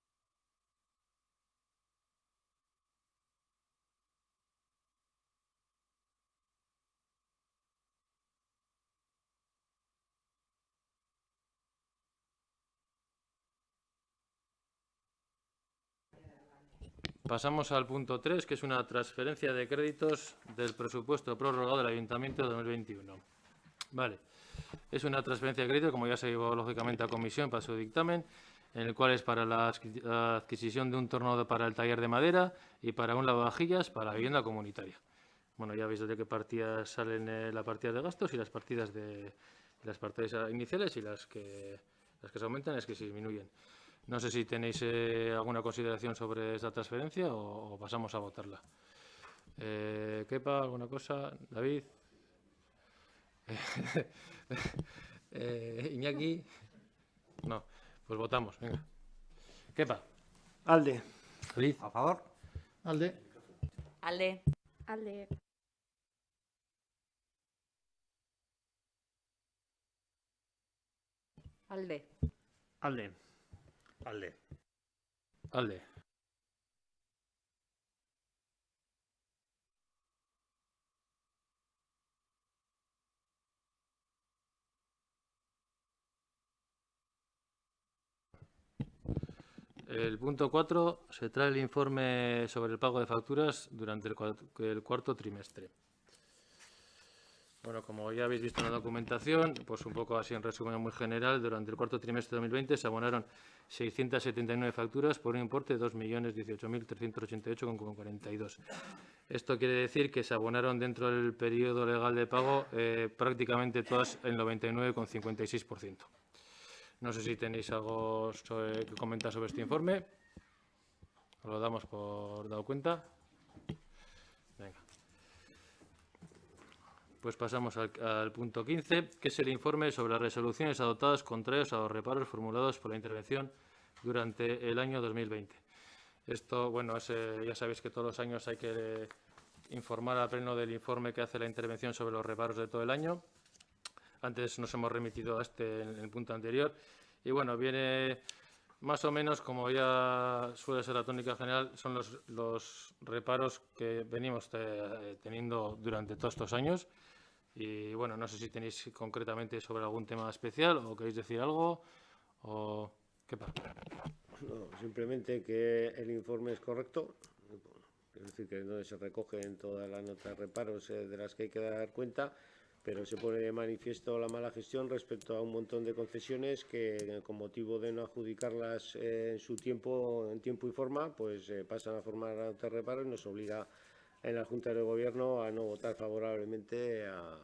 Pasamos al punto 3, que es una transferencia de créditos del presupuesto prorrogado del Ayuntamiento de 2021. Vale. Es una transferencia de crédito, como ya se llevó lógicamente a comisión para su dictamen, en el cual es para la adquisición de un torno para el taller de madera y para un lavavajillas para la vivienda comunitaria. Bueno, ya veis desde qué partidas salen la partida de gastos y las partidas iniciales, y las que se aumentan es que se disminuyen. No sé si tenéis alguna consideración sobre esta transferencia o pasamos a votarla. Kepa, ¿alguna cosa? David. Iñaki. No, pues votamos, venga. Kepa. Alde. David. ¿A favor? Alde. Alde. Alde. Alde. Alde. Alde. Alde. El punto 4 se trae el informe sobre el pago de facturas durante el cuarto trimestre. Bueno, como ya habéis visto en la documentación, pues un poco así en resumen muy general, durante el cuarto trimestre de 2020 se abonaron 679 facturas por un importe de 2.018.388,42. Esto quiere decir que se abonaron dentro del periodo legal de pago prácticamente todas el 99,56%. No sé si tenéis algo que comentar sobre este informe. Os lo damos por dado cuenta. Venga. Pues pasamos al punto 15, que es el informe sobre las resoluciones adoptadas contrarias a los reparos formulados por la intervención durante el año 2020. Esto, bueno, ya sabéis que todos los años hay que informar al pleno del informe que hace la intervención sobre los reparos de todo el año. Antes nos hemos remitido a este en el punto anterior. Y bueno, viene más o menos, como ya suele ser la tónica general, son los reparos que venimos teniendo durante todos estos años. Y bueno, no sé si tenéis concretamente sobre algún tema especial o queréis decir algo o qué pasa. No, simplemente que el informe es correcto, es decir, que no se recogen todas las notas de reparos de las que hay que dar cuenta, pero se pone de manifiesto la mala gestión respecto a un montón de concesiones que, con motivo de no adjudicarlas en su tiempo, en tiempo y forma, pues pasan a formar la nota de reparo y nos obliga en la Junta de Gobierno a no votar favorablemente a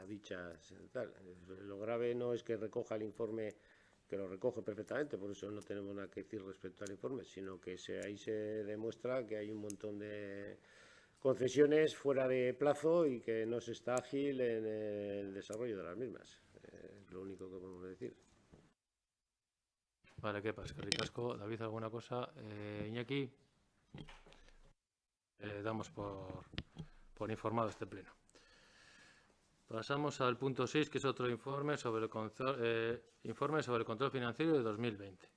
dichas tal. Lo grave no es que recoja el informe, que lo recoge perfectamente, por eso no tenemos nada que decir respecto al informe, sino que ahí se demuestra que hay un montón de concesiones fuera de plazo y que no se está ágil en el desarrollo de las mismas. Es lo único que podemos decir. Vale, ¿qué pasa? Ricasco, David, ¿alguna cosa? Iñaki, damos por informado este pleno. Pasamos al punto 6, que es otro informe sobre el control financiero de 2020.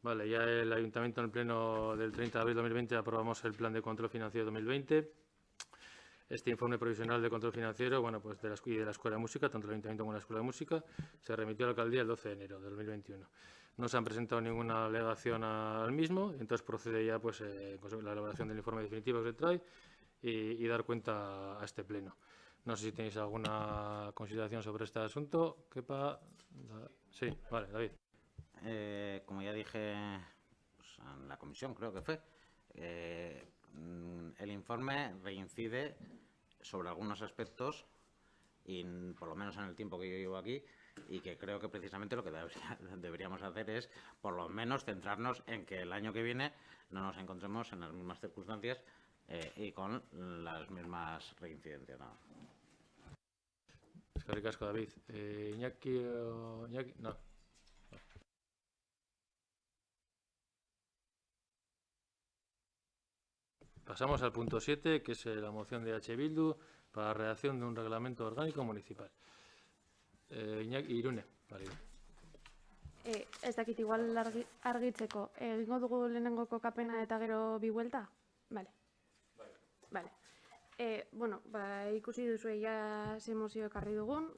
Vale, ya el Ayuntamiento en el pleno del 30 de abril de 2020 aprobamos el plan de control financiero de 2020. Este informe provisional de control financiero, bueno, pues de la Escuela de Música, tanto el Ayuntamiento como la Escuela de Música, se remitió a la Alcaldía el 12 de enero de 2021. No se han presentado ninguna alegación al mismo, entonces procede ya pues la elaboración del informe definitivo que se trae y dar cuenta a este pleno. No sé si tenéis alguna consideración sobre este asunto. Sí, vale, David. Como ya dije pues, en la comisión, creo que fue, el informe reincide sobre algunos aspectos, y por lo menos en el tiempo que yo llevo aquí, y que creo que precisamente lo que deberíamos hacer es por lo menos centrarnos en que el año que viene no nos encontremos en las mismas circunstancias y con las mismas reincidencias, ¿no? Es que ricasco, David. Iñaki, no. Pasamos al punto 7, que es la moción de H. Bildu para la redacción de un reglamento orgánico municipal. Iñaki, Irune, vale. Ez dakit igual argitzeko. Egingo dugu lehenengo kokapena eta gero bi buelta? Vale. Vale. Bueno, ikusi duzu ze mozio ekarri dugun,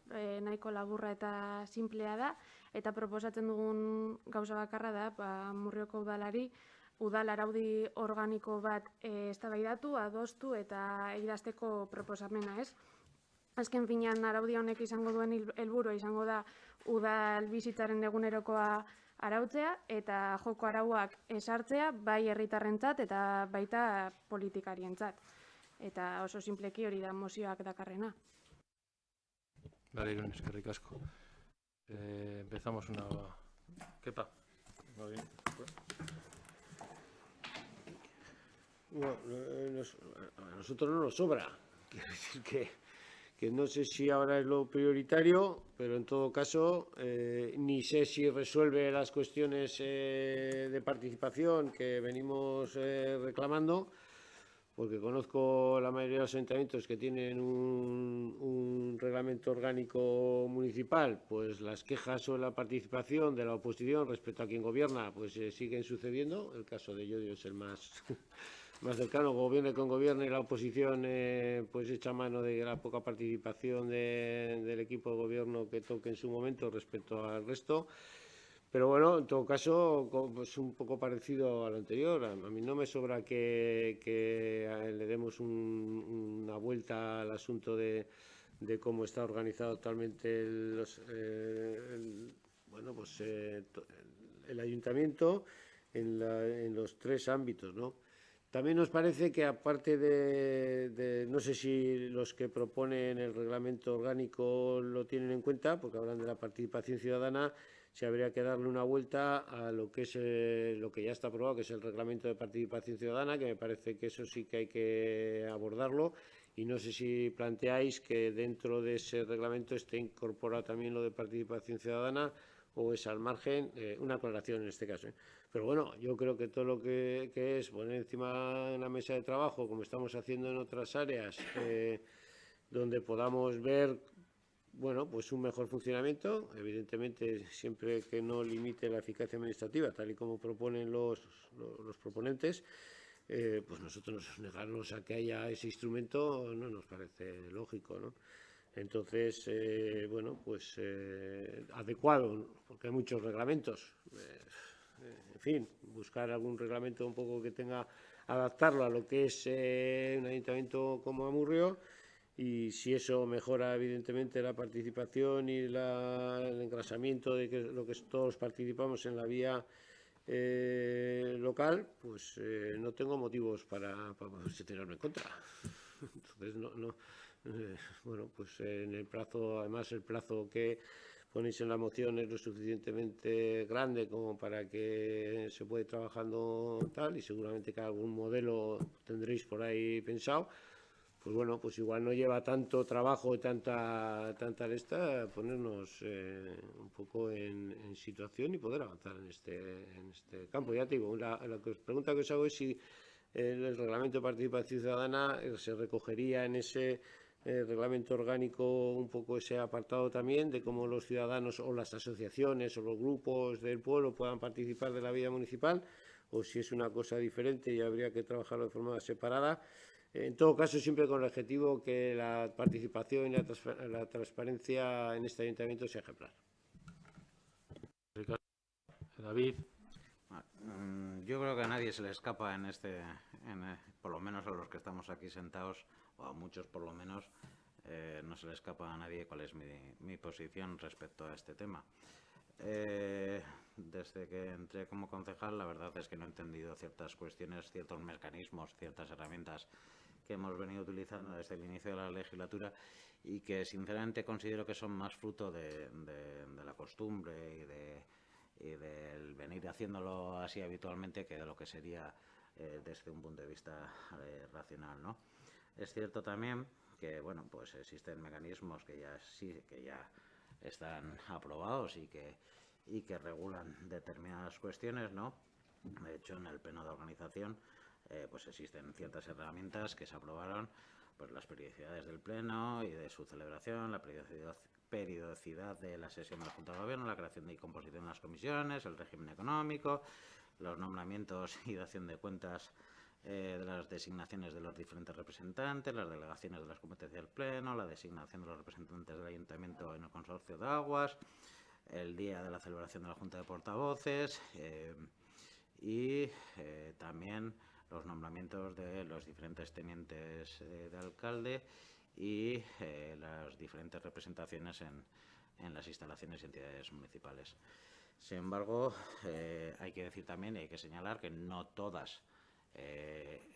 nahiko laburra eta simplea da, eta proposatzen dugun gauza bakarra da, Murrioko udalari udal araudi organiko bat eztabaidatu, adostu eta idazteko proposamena, ez? Azken finean araudi honek izango duen helburua izango da udal bizitzaren egunerokoa arautzea eta joko arauak ezartzea bai herritarrentzat eta baita politikarientzat. Eta oso sinpleki hori da mozioak dakarrena. Vale, Irune, eskerrik asko. Empezamos una... Kepa. Muy bien. Bueno, a nosotros no nos sobra. Quiero decir que no sé si ahora es lo prioritario, pero en todo caso ni sé si resuelve las cuestiones de participación que venimos reclamando, porque conozco la mayoría de los ayuntamientos que tienen un reglamento orgánico municipal, pues las quejas sobre la participación de la oposición respecto a quien gobierna pues siguen sucediendo. El caso de Llodio es el más más cercano, gobierne con gobierno, y la oposición pues echa mano de la poca participación del equipo de gobierno que toque en su momento respecto al resto. Pero bueno, en todo caso, es un poco parecido a lo anterior. A mí no me sobra que le demos una vuelta al asunto de cómo está organizado actualmente el ayuntamiento en los tres ámbitos, ¿no? También nos parece que, aparte no sé si los que proponen el reglamento orgánico lo tienen en cuenta, porque hablan de la participación ciudadana, si habría que darle una vuelta a lo que es lo que ya está aprobado, que es el reglamento de participación ciudadana, que me parece que eso sí que hay que abordarlo. Y no sé si planteáis que dentro de ese reglamento esté incorporado también lo de participación ciudadana, o es al margen, una aclaración en este caso. Pero bueno, yo creo que todo lo que es poner encima de una mesa de trabajo, como estamos haciendo en otras áreas, donde podamos ver, bueno, pues un mejor funcionamiento, evidentemente siempre que no limite la eficacia administrativa, tal y como proponen los proponentes, pues nosotros negarnos a que haya ese instrumento no nos parece lógico, ¿no? Entonces, bueno, pues adecuado, porque hay muchos reglamentos. En fin, buscar algún reglamento un poco que tenga, adaptarlo a lo que es un ayuntamiento como Amurrio, y si eso mejora evidentemente la participación y el engrasamiento de que lo que todos participamos en la vía local, pues no tengo motivos para tenerlo en contra. Entonces, bueno, pues en el plazo, además el plazo que ponéis en la moción es lo suficientemente grande como para que se pueda ir trabajando tal, y seguramente que algún modelo tendréis por ahí pensado. Pues bueno, pues igual no lleva tanto trabajo y tanta ponernos un poco en situación y poder avanzar en este campo. Ya te digo, la pregunta que os hago es si el reglamento de participación ciudadana se recogería en ese reglamento orgánico un poco ese apartado también de cómo los ciudadanos o las asociaciones o los grupos del pueblo puedan participar de la vida municipal, o si es una cosa diferente y habría que trabajarlo de forma separada. En todo caso, siempre con el objetivo que la participación y la transparencia en este ayuntamiento sea ejemplar. David. Yo creo que a nadie se le escapa por lo menos a los que estamos aquí sentados, o a muchos por lo menos, no se le escapa a nadie cuál es mi posición respecto a este tema. Desde que entré como concejal, la verdad es que no he entendido ciertas cuestiones, ciertos mecanismos, ciertas herramientas que hemos venido utilizando desde el inicio de la legislatura, y que sinceramente considero que son más fruto de la costumbre y del venir haciéndolo así habitualmente que de lo que sería desde un punto de vista racional, ¿no? Es cierto también que, bueno, pues existen mecanismos que ya están aprobados y que regulan determinadas cuestiones, ¿no? De hecho, en el pleno de organización pues existen ciertas herramientas que se aprobaron, pues las periodicidades del pleno y de su celebración, la periodicidad de la sesión de la Junta de Gobierno, la creación y composición de las comisiones, el régimen económico, los nombramientos y dación de cuentas de las designaciones de los diferentes representantes, las delegaciones de las competencias del pleno, la designación de los representantes del ayuntamiento en el consorcio de aguas, el día de la celebración de la Junta de Portavoces y también los nombramientos de los diferentes tenientes de alcalde y las diferentes representaciones en las instalaciones y entidades municipales. Sin embargo, hay que decir también y hay que señalar que no todas,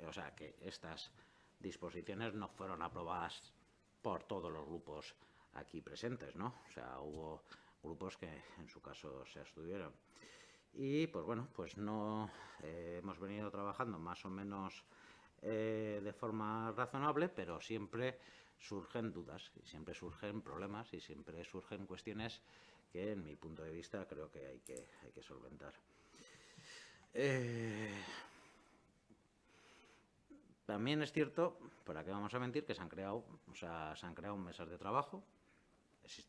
o sea, que estas disposiciones no fueron aprobadas por todos los grupos aquí presentes, ¿no? O sea, hubo grupos que en su caso se abstuvieron. Y pues bueno, pues no hemos venido trabajando más o menos de forma razonable, pero siempre surgen dudas y siempre surgen problemas y siempre surgen cuestiones que en mi punto de vista creo que hay que solventar. También es cierto, para qué vamos a mentir, que se han creado mesas de trabajo. Es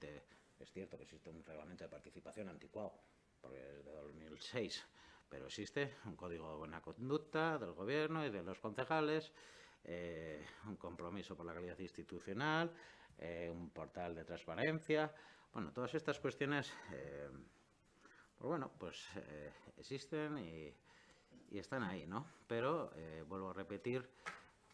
cierto que existe un reglamento de participación anticuado, porque es de 2006, pero existe un código de buena conducta del gobierno y de los concejales, un compromiso por la calidad institucional, un portal de transparencia. Bueno, todas estas cuestiones, pues bueno, pues existen y están ahí, ¿no? Pero vuelvo a repetir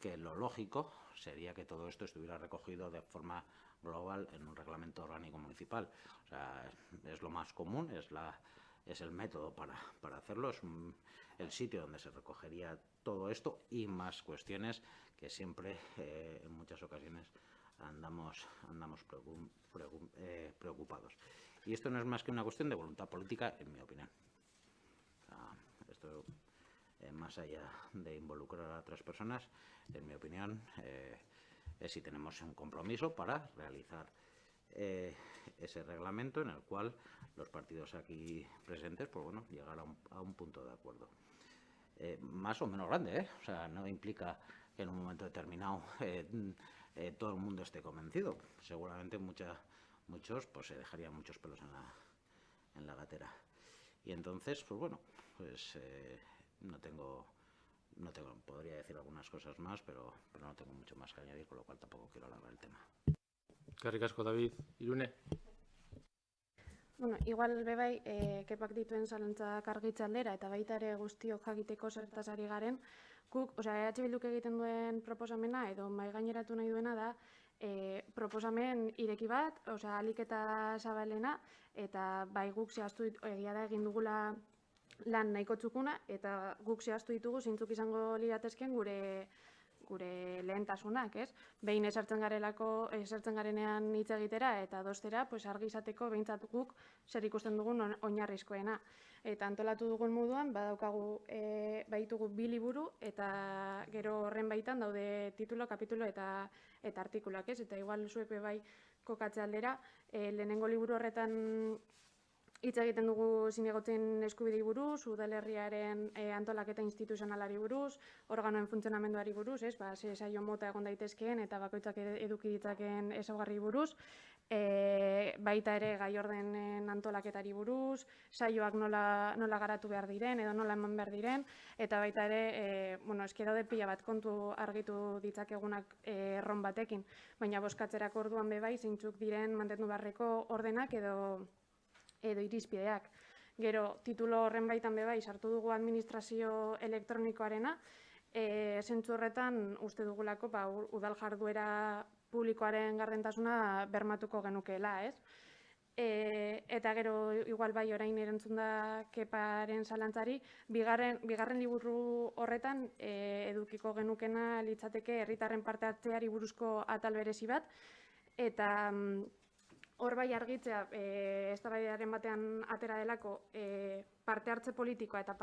que lo lógico sería que todo esto estuviera recogido de forma global en un reglamento orgánico municipal. O sea, es lo más común, es el método para hacerlo, es el sitio donde se recogería todo esto y más cuestiones que siempre, en muchas ocasiones, andamos preocupados. Y esto no es más que una cuestión de voluntad política, en mi opinión. O sea, esto, más allá de involucrar a otras personas, en mi opinión, es si tenemos un compromiso para realizar ese reglamento en el cual los partidos aquí presentes, pues bueno, llegar a un punto de acuerdo. Más o menos grande, o sea, no implica que en un momento determinado todo el mundo esté convencido. Seguramente muchos pues se dejarían muchos pelos en la gatera. Y entonces, pues bueno, pues podría decir algunas cosas más, pero no tengo mucho más que añadir, con lo cual tampoco quiero alargar el tema. Eskerrik asko, David. Irune? Bueno, igual bebai, kepak dituen zalantzak argitze aldera, eta baita ere guztiok jakiteko zertaz ari garen, guk, osea, EH Bilduk egiten duen proposamena, edo maigaineratu nahi duena da, proposamen ireki bat, osea, ahalik eta zabalena, eta bai guk zehaztu egia da egin dugula lan nahiko txukuna, eta guk zehaztu ditugu zeintzuk izango liratezken gure lehentasunak, ez? Behin esartzen garenean hitz egitera eta adostera, pues argi izateko behintzat guk zer ikusten dugun oinarrizkoena. Eta antolatu dugun moduan, baditugu 2 liburu eta gero horren baitan daude titulo, kapitulo eta artikuluak, ez? Eta igual zuek bai kokatze aldera, lehenengo liburu horretan hitz egiten dugu zinegotzen eskubidei buruz, udalerriaren antolaketa instituzionalari buruz, organoen funtzionamenduari buruz, ez? Ze saio mota egon daitezkeen eta bakoitzak eduki ditzakeen ezaugarri buruz, baita ere gai ordenen antolaketari buruz, saioak nola garatu behar diren edo nola eman behar diren, eta baita ere, eske daude pila bat kontu argitu ditzakegunak erron batekin, baina bozkatzerako orduan bebai zeintzuk diren mantendu beharreko ordenak edo irizpideak. Gero, titulo horren baitan bebai sartu dugu administrazio elektronikoarena, zentzu horretan uste dugulako udal jarduera publikoaren gardentasuna bermatuko genukeela, ez? Eta gero, igual bai orain erantzun da Keparen zalantzari, bigarren liburu horretan edukiko genukena litzateke herritarren parte hartzeari buruzko atal berezi bat, eta hor bai argitzea, eztabaidaren batean atera delako parte hartze politikoa eta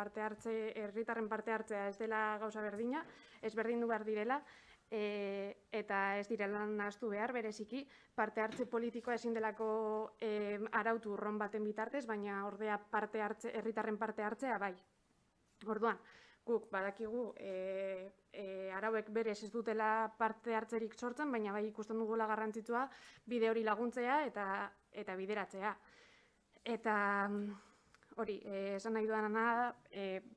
herritarren parte hartzea ez dela gauza berdina, ez berdindu behar direla, eta ez direla nahastu behar bereziki, parte hartze politikoa ezin delako arautu urron baten bitartez, baina ordea herritarren parte hartzea bai. Orduan, guk badakigu arauek berez ez dutela parte hartzerik sortzen, baina bai ikusten dugula garrantzitsua bide hori laguntzea eta bideratzea. Eta hori, esan nahi dudanana,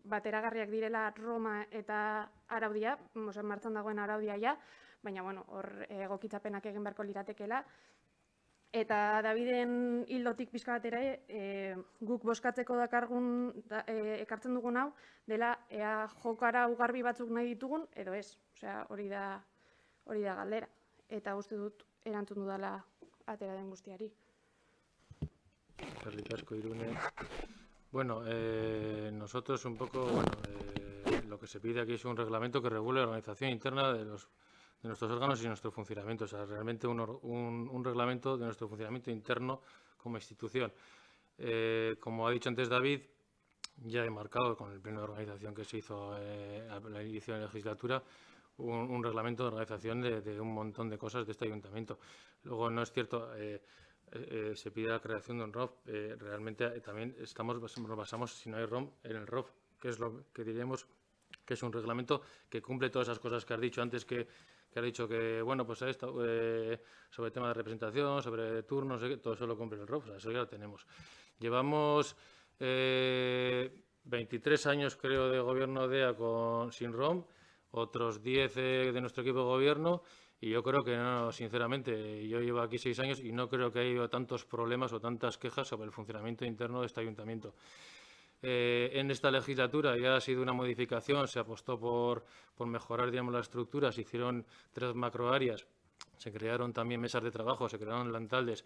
bateragarriak direla Roma eta araudia, martxan dagoen araudia ja, baina hor egokitzapenak egin beharko liratekeela, Eta Daviden hildotik pixka batera, guk boskatzeko ekartzen dugun hau, dela ea jokara ugarbi batzuk nahi ditugun, edo ez. Osea, hori da galdera. Eta uste dut erantzun dudala atera den guztiari. Eskerrik asko, Irune. Bueno, nosotros un poco, lo que se pide aquí es un reglamento que regule la organización interna de nuestros órganos y nuestro funcionamiento. O sea, realmente un reglamento de nuestro funcionamiento interno como institución. Como ha dicho antes David, ya he marcado con el pleno de organización que se hizo a la inicio de la legislatura un reglamento de organización de un montón de cosas de este ayuntamiento. Luego, no es cierto, se pide la creación de un ROF. Realmente también nos basamos, si no hay ROM, en el ROF, que es lo que diríamos que es un reglamento que cumple todas esas cosas que has dicho antes, que has dicho que, bueno, pues esto, sobre el tema de representación, sobre turnos, todo eso lo cumple el ROF, o sea, eso ya lo tenemos. Llevamos 23 años, creo, de gobierno de EA sin ROM, otros 10 de nuestro equipo de gobierno, y yo creo que no, sinceramente, yo llevo aquí 6 años y no creo que haya tantos problemas o tantas quejas sobre el funcionamiento interno de este ayuntamiento. En esta legislatura ya ha sido una modificación, se apostó por mejorar, digamos, las estructuras, se hicieron 3 macroáreas, se crearon también mesas de trabajo, se crearon lantaldes,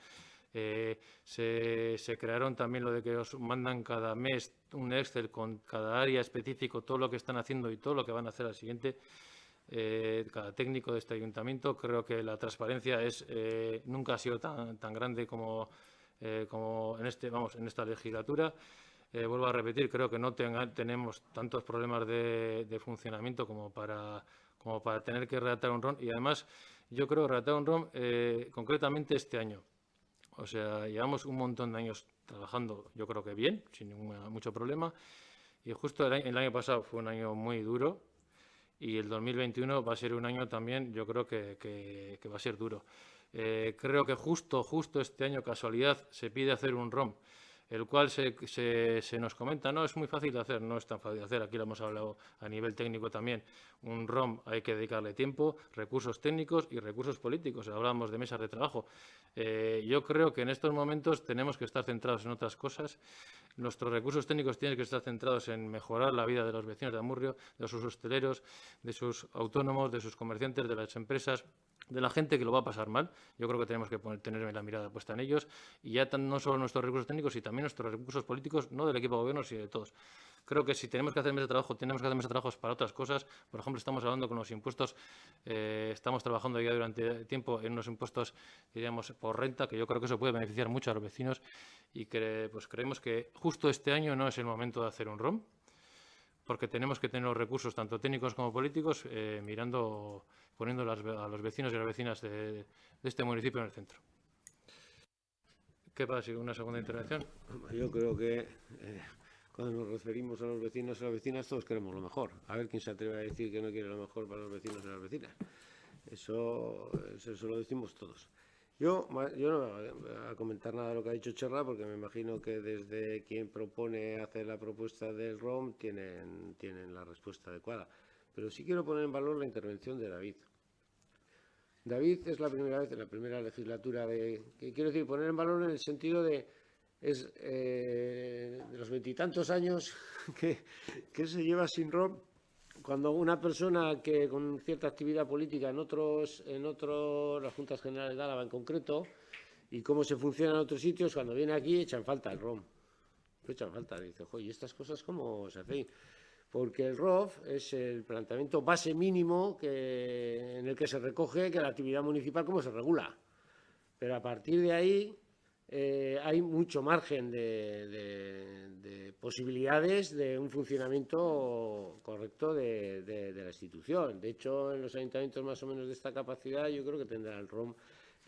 se crearon también lo de que os mandan cada mes un Excel con cada área específico, todo lo que están haciendo y todo lo que van a hacer al siguiente, cada técnico de este ayuntamiento. Creo que la transparencia nunca ha sido tan grande como en esta legislatura. Vuelvo a repetir, creo que no tenemos tantos problemas de funcionamiento como para tener que redactar un ROM. Y además, yo creo redactar un ROM concretamente este año. O sea, llevamos un montón de años trabajando, yo creo que bien, sin mucho problema. Y justo el año pasado fue un año muy duro y el 2021 va a ser un año también, yo creo que va a ser duro. Creo que justo este año, casualidad, se pide hacer un ROM, el cual se nos comenta, no es muy fácil de hacer, no es tan fácil de hacer, aquí lo hemos hablado a nivel técnico también. Un ROM hay que dedicarle tiempo, recursos técnicos y recursos políticos, hablamos de mesas de trabajo. Yo creo que en estos momentos tenemos que estar centrados en otras cosas. Nuestros recursos técnicos tienen que estar centrados en mejorar la vida de los vecinos de Amurrio, de sus hosteleros, de sus autónomos, de sus comerciantes, de las empresas, de la gente que lo va a pasar mal. Yo creo que tenemos que tener la mirada puesta en ellos, y ya no solo nuestros recursos técnicos, sino también nuestros recursos políticos, no del equipo de gobierno, sino de todos. Creo que si tenemos que hacer mesas de trabajo, tenemos que hacer mesas de trabajo para otras cosas. Por ejemplo, estamos hablando con los impuestos, estamos trabajando ya durante tiempo en unos impuestos, diríamos, por renta, que yo creo que eso puede beneficiar mucho a los vecinos, y que pues creemos que justo este año no es el momento de hacer un ROM, porque tenemos que tener los recursos, tanto técnicos como políticos, poniendo a los vecinos y a las vecinas de este municipio en el centro. ¿Qué pasa? ¿Una segunda intervención? Yo creo que cuando nos referimos a los vecinos y a las vecinas, todos queremos lo mejor. A ver quién se atreve a decir que no quiere lo mejor para los vecinos y las vecinas. Eso lo decimos todos. Yo no voy a comentar nada de lo que ha dicho Cherra, porque me imagino que desde quien propone hacer la propuesta del ROM tienen la respuesta adecuada. Pero sí quiero poner en valor la intervención de David. David es la primera vez en la primera legislatura quiero decir, poner en valor en el sentido de los 20 y tantos años que se lleva sin ROM. Cuando una persona que con cierta actividad política en las Juntas Generales de Álava en concreto, y cómo se funciona en otros sitios, cuando viene aquí echan falta el ROM. Echan falta, dice, oye, ¿y estas cosas cómo se hacen? Porque el ROF es el planteamiento base mínimo en el que se recoge que la actividad municipal cómo se regula. Pero a partir de ahí hay mucho margen de posibilidades de un funcionamiento correcto de la institución. De hecho, en los ayuntamientos más o menos de esta capacidad, yo creo que tendrá el ROM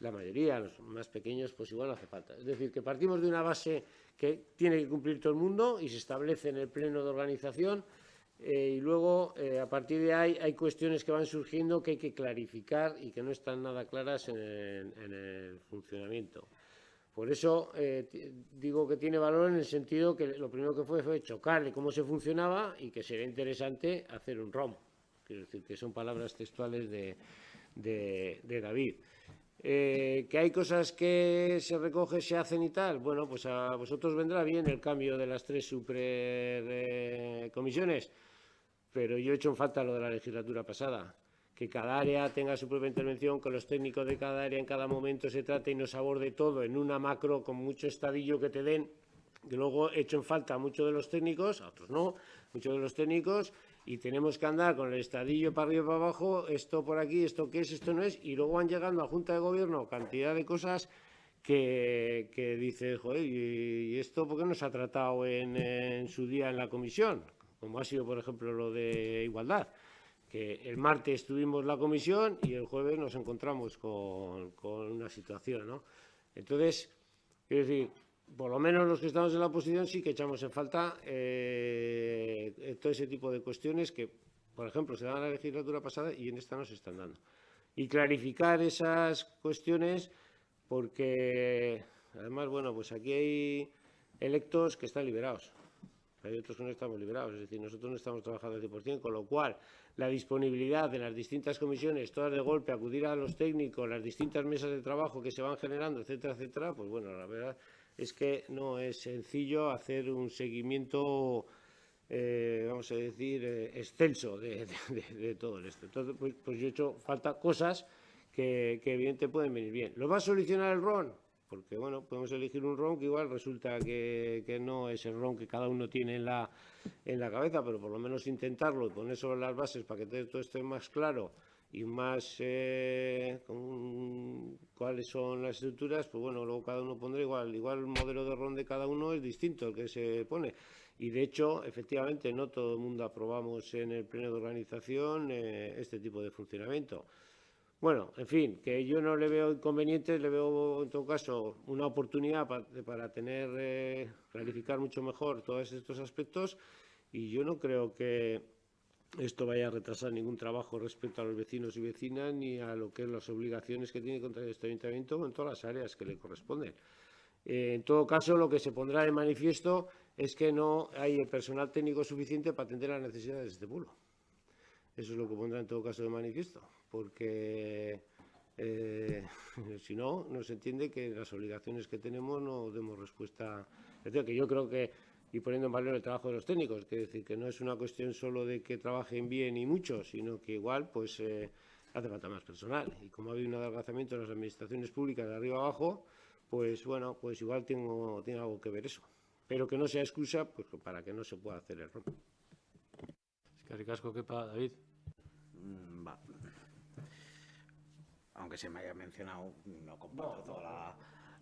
la mayoría. Los más pequeños, pues igual no hace falta. Es decir, que partimos de una base que tiene que cumplir todo el mundo y se establece en el pleno de organización. Y luego, a partir de ahí, hay cuestiones que van surgiendo que hay que clarificar y que no están nada claras en el funcionamiento. Por eso digo que tiene valor en el sentido que lo primero que fue chocar de cómo se funcionaba y que sería interesante hacer un ROM. Quiero decir que son palabras textuales de David. Que hay cosas que se recogen, se hacen y tal, bueno, pues a vosotros vendrá bien el cambio de las 3 supercomisiones, pero yo he hecho en falta lo de la legislatura pasada, que cada área tenga su propia intervención, que los técnicos de cada área en cada momento se trate y no se aborde todo en una macro con mucho estadillo que te den, que luego he hecho en falta a muchos de los técnicos, a otros no, muchos de los técnicos, y tenemos que andar con el estadillo para arriba y para abajo, esto por aquí, esto qué es, esto no es, y luego van llegando a Junta de Gobierno cantidad de cosas que dices, joder, ¿y esto por qué no se ha tratado en su día en la comisión? Como ha sido, por ejemplo, lo de igualdad, que el martes tuvimos la comisión y el jueves nos encontramos con una situación, ¿no? Entonces, quiero decir, por lo menos los que estamos en la oposición sí que echamos en falta todo ese tipo de cuestiones que, por ejemplo, se daban en la legislatura pasada y en esta no se están dando. Y clarificar esas cuestiones porque, además, bueno, pues aquí hay electos que están liberados. Hay otros que no estamos liberados, es decir, nosotros no estamos trabajando al 100%, con lo cual la disponibilidad de las distintas comisiones, todas de golpe, acudir a los técnicos, las distintas mesas de trabajo que se van generando, etcétera, etcétera, pues bueno, la verdad es que no es sencillo hacer un seguimiento, vamos a decir, excelso de todo esto. Entonces, pues yo he hecho falta cosas que evidentemente pueden venir bien. ¿Lo va a solucionar el RON? Porque, bueno, podemos elegir un RON que igual resulta que no es el RON que cada uno tiene en la cabeza, pero por lo menos intentarlo y poner sobre las bases para que todo esté más claro y más cuáles son las estructuras, pues bueno, luego cada uno pondrá igual el modelo de RON de cada uno es distinto el que se pone. Y de hecho, efectivamente, no todo el mundo aprobamos en el pleno de organización este tipo de funcionamiento. Bueno, en fin, que yo no le veo inconvenientes, le veo en todo caso una oportunidad para clarificar mucho mejor todos estos aspectos y yo no creo que esto vaya a retrasar ningún trabajo respecto a los vecinos y vecinas ni a lo que es las obligaciones que tiene contra este ayuntamiento en todas las áreas que le corresponden. En todo caso, lo que se pondrá de manifiesto es que no hay el personal técnico suficiente para atender las necesidades de este pueblo. Eso es lo que pondrá en todo caso de manifiesto, porque si no, no se entiende que las obligaciones que tenemos no demos respuesta. Es decir, que yo creo que, y poniendo en valor el trabajo de los técnicos, que decir que no es una cuestión solo de que trabajen bien y mucho, sino que igual pues hace falta más personal. Y como ha habido un adelgazamiento en las administraciones públicas de arriba abajo, pues bueno, pues igual tiene algo que ver eso. Pero que no sea excusa pues, para que no se pueda hacer el RON. Eskerrik asko, Kepa. David. Va. Aunque se me haya mencionado, no comparto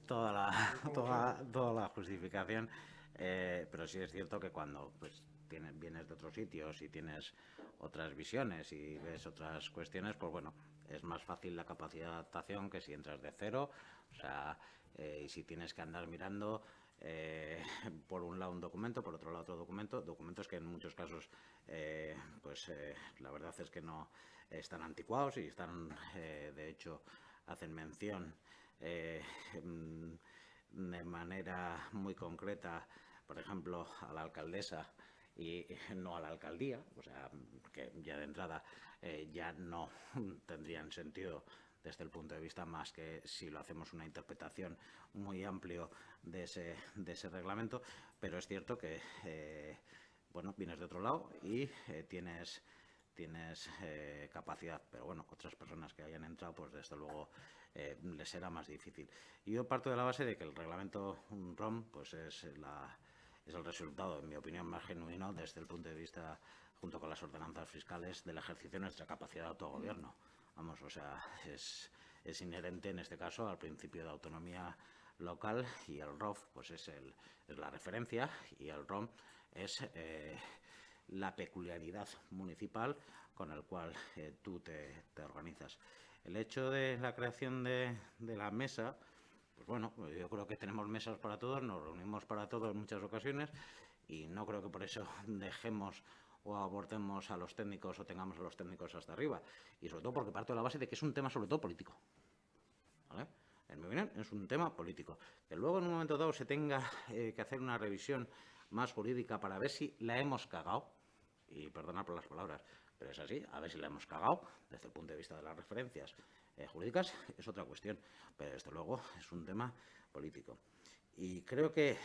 toda la justificación, pero sí es cierto que cuando pues vienes de otros sitios y tienes otras visiones y ves otras cuestiones, pues bueno, es más fácil la capacidad de adaptación que si entras de cero, o sea, y si tienes que andar mirando por un lado un documento, por otro lado otro documento, documentos que en muchos casos la verdad es que no están anticuados y están, de hecho, hacen mención de manera muy concreta, por ejemplo, a la alcaldesa y no a la alcaldía, o sea, que ya de entrada ya no tendrían sentido desde el punto de vista más que si lo hacemos una interpretación muy amplio de ese reglamento, pero es cierto que bueno, vienes de otro lado y tienes capacidad, pero bueno, otras personas que hayan entrado, pues desde luego les será más difícil. Y yo parto de la base de que el reglamento ROM pues es el resultado, en mi opinión, más genuino desde el punto de vista, junto con las ordenanzas fiscales, del ejercicio de nuestra capacidad de autogobierno. Vamos, o sea, es inherente en este caso al principio de autonomía local y el ROF pues es la referencia y el ROM es la peculiaridad municipal con el cual tú te organizas. El hecho de la creación de la mesa, pues bueno, yo creo que tenemos mesas para todos, nos reunimos para todos en muchas ocasiones y no creo que por eso dejemos o abortemos a los técnicos o tengamos a los técnicos hasta arriba. Y sobre todo porque parto de la base de que es un tema sobre todo político. ¿Vale? En mi opinión, es un tema político. Que luego en un momento dado se tenga que hacer una revisión más jurídica para ver si la hemos cagado, y perdonad por las palabras, pero es así, a ver si la hemos cagado desde el punto de vista de las referencias jurídicas es otra cuestión, pero desde luego es un tema político. Y creo que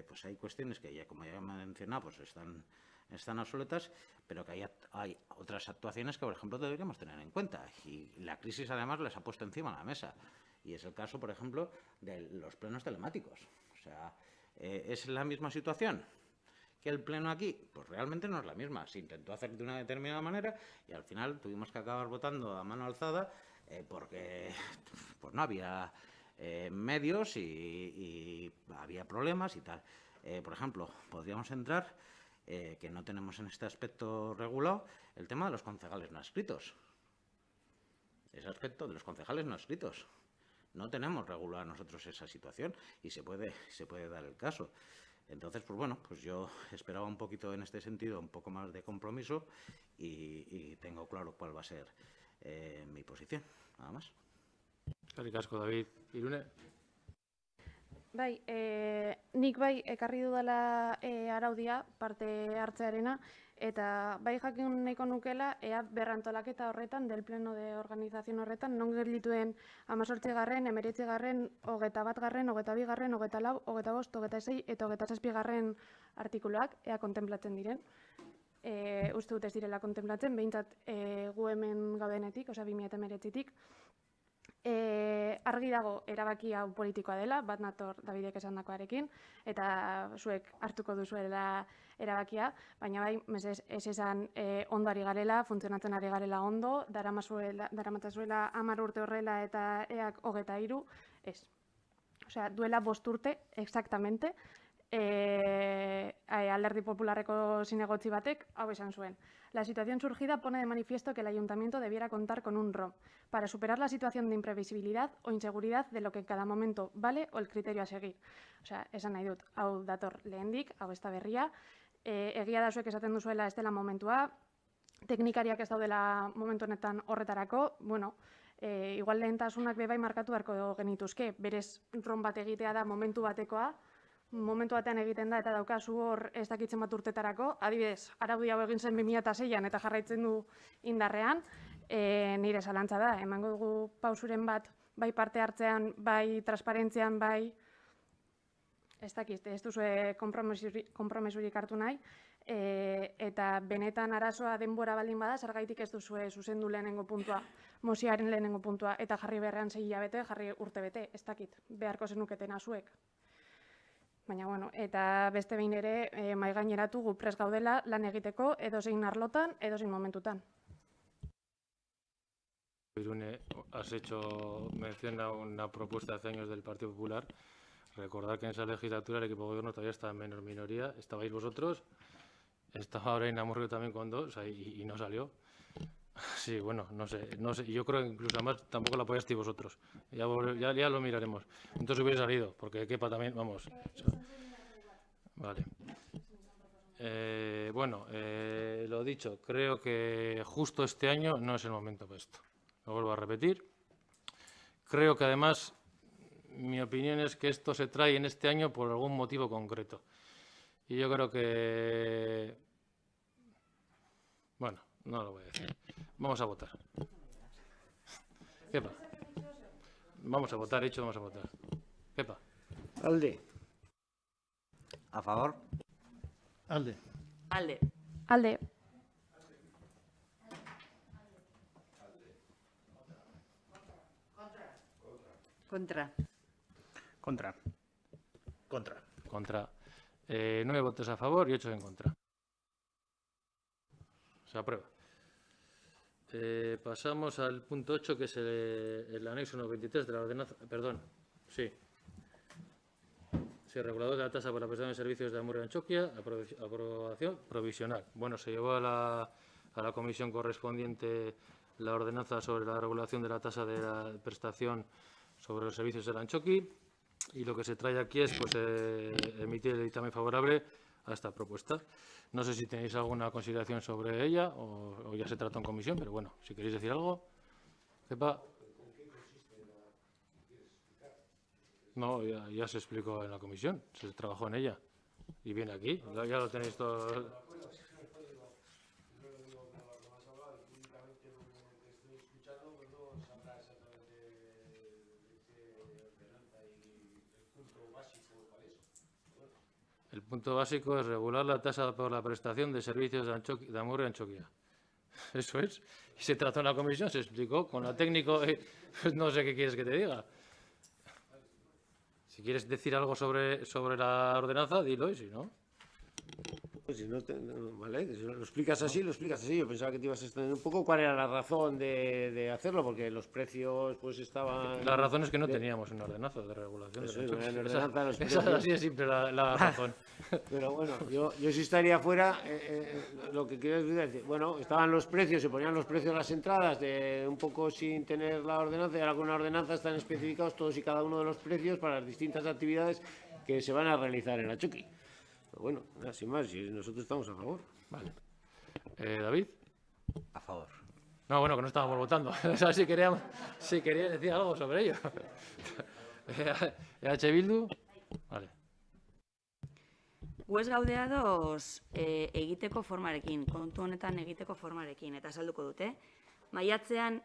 pues hay cuestiones que, ya como ya he mencionado, pues están obsoletas, pero que hay otras actuaciones que, por ejemplo, deberíamos tener en cuenta. Y la crisis, además, les ha puesto encima de la mesa. Y es el caso, por ejemplo, de los plenos telemáticos. O sea, ¿es la misma situación que el pleno aquí? Pues realmente no es la misma. Se intentó hacer de una determinada manera y al final tuvimos que acabar votando a mano alzada porque pues no había medios y había problemas y tal. Por ejemplo, podríamos entrar, que no tenemos en este aspecto regulado, el tema de los concejales no adscritos. Ese aspecto de los concejales no adscritos. No tenemos regulada nosotros esa situación y se puede dar el caso. Entonces, pues bueno, pues yo esperaba un poquito en este sentido, un poco más de compromiso y tengo claro cuál va a ser mi posición, nada más. Eskerrik asko, David. Irune? Bai, nik bai ekarri dudala araudia parte hartzearena, eta bai jakin nahiko nukela ea berrantolaketa horretan, del pleno de organización horretan, non geldituen 18garren, 19garren, 21garren, 22garren, 24, 25, 26 eta 27garren artikuluak, ea kontemplatzen diren. Uste dut ez direla kontemplatzen, behintzat gu hemen gaudenetik, osea 2019tik. Argi dago erabaki hau politikoa dela, bat nator Davidek esandakoarekin, eta zuek hartuko duzuela erabakia, baina bai, ez esan ondo ari garela, funtzionatzen ari garela ondo, daramatzazuela 10 urte horrela eta eak 23, ez. Osea, duela 5 urte, exactamente, Alderdi Popularreko zinegotzi batek hau esan zuen. La situación surgida pone de manifiesto que el ayuntamiento debiera contar con un ROM para superar la situación de imprevisibilidad o inseguridad de lo que en cada momento vale o el criterio a seguir. Osea, esan nahi dut, hau dator lehendik, hau ez da berria. Egia da zuek esaten duzuela ez dela momentua, teknikariak ez daudela momentu honetan horretarako, bueno, igual lehentasunak bebai markatu beharko genituzke, berez ROM bat egitea da momentu batekoa, momentu batean egiten da eta daukazu hor ez dakitzen bat urtetarako, adibidez, araudi hau egin zen 2006an eta jarraitzen du indarrean, nire zalantza da, emango dugu pausuren bat, bai parte hartzean, bai transparentzian, bai, ez dakit, ez duzue konpromesurik hartu nahi, eta benetan arazoa denbora baldin bada, zergaitik ez duzue zuzendu lehenengo puntua, mozioaren lehenengo puntua, eta jarri beharrean 6 hilabete, jarri urtebete, ez dakit, beharko zenuketena zuek. Baina, bueno, eta beste behin ere, mahaigaineratu gu prest gaudela lan egiteko edozein arlotan, edozein momentutan. Irune, has hecho mención a una propuesta hace años del Partido Popular. Recordad que en esa legislatura el equipo de gobierno todavía estaba en menor minoría. Estabais vosotros, estaba ahora Inamurrio también con 2, y no salió. Sí, bueno, no sé, yo creo que incluso además tampoco la apoyasteis vosotros. Ya lo miraremos. Entonces hubiera salido, porque Kepa también, vamos. Vale. Bueno, lo dicho, creo que justo este año no es el momento para esto. Lo vuelvo a repetir. Creo que además, mi opinión es que esto se trae en este año por algún motivo concreto. Y yo creo que... Bueno, no lo voy a decir. Vamos a votar. Kepa. Vamos a votar, vamos a votar. Kepa. Alde. ¿A favor? Alde. Alde. Alde. Contra. Contra. Contra. 9 votos a favor y 8 en contra. Se aprueba. Pasamos al punto 8, que es el anexo 93 de la ordenanza. Perdón, sí. Sí, regulador de la tasa por la prestación de servicios de Amurrio Antxokia, aprobación provisional. Bueno, se llevó a la comisión correspondiente la ordenanza sobre la regulación de la tasa de la prestación sobre los servicios del Antxoki, y lo que se trae aquí es pues, emitir el dictamen favorable a esta propuesta. No sé si tenéis alguna consideración sobre ella o ya se trató en comisión, pero bueno, si queréis decir algo. Kepa. No, ya se explicó en la comisión, se trabajó en ella y viene aquí, ya lo tenéis todo. El punto básico es regular la tasa por la prestación de servicios de amor y Antxokia. Eso es. Y se trató en la comisión, se explicó con la técnico. Pues no sé qué quieres que te diga. Si quieres decir algo sobre la ordenanza, dilo, y si no. Pues si no, vale, si lo explicas así, lo explicas así. Yo pensaba que te ibas a extender un poco. ¿Cuál era la razón de hacerlo? Porque los precios pues estaban... La razón es que no teníamos una ordenanza de regulación. Eso, de no derechos. era ordenanza de los Esa es precios. así de simple la razón. Pero bueno, yo si estaría fuera, lo que quiero decir, bueno, estaban los precios, se ponían los precios de las entradas un poco sin tener la ordenanza, y ahora con la ordenanza están especificados todos y cada uno de los precios para las distintas actividades que se van a realizar en Antxoki. Pero bueno, nada, sin más, si nosotros estamos a favor. Vale. David. A favor. No, bueno, que no estábamos votando. O sea, si querías decir algo sobre ello. EH Bildu. Vale. Gu ez gaude ados egiteko formarekin, kontu honetan egiteko formarekin, eta azalduko dute. Maiatzean,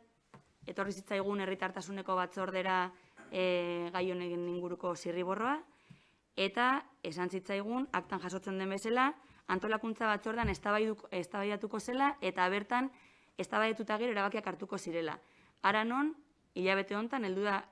etorri zitzaigun herritartasuneko batzordera gai honen inguruko zirriborroa, eta esan zitzaigun, aktan jasotzen den bezala, antolakuntza batzordean eztabaidatuko zela, eta bertan eztabaidatuta gero erabakiak hartuko zirela. Ara non, hilabete honetan, heldu da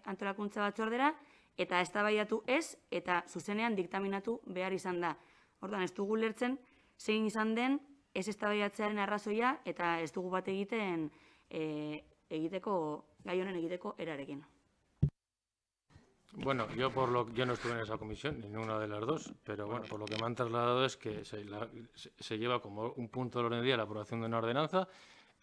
antolakuntza batzordera, eta eztabaidatu ez, eta zuzenean diktaminatu behar izan da. Orduan, ez dugu lertzen, zein izan den, ez eztabaidatzearen arrazoia, eta ez dugu bat egiten gai honen egiteko erarekin. Bueno, yo no estuve en esa comisión, ninguna de las dos, pero bueno, por lo que me han trasladado es que se lleva como un punto del orden del día la aprobación de una ordenanza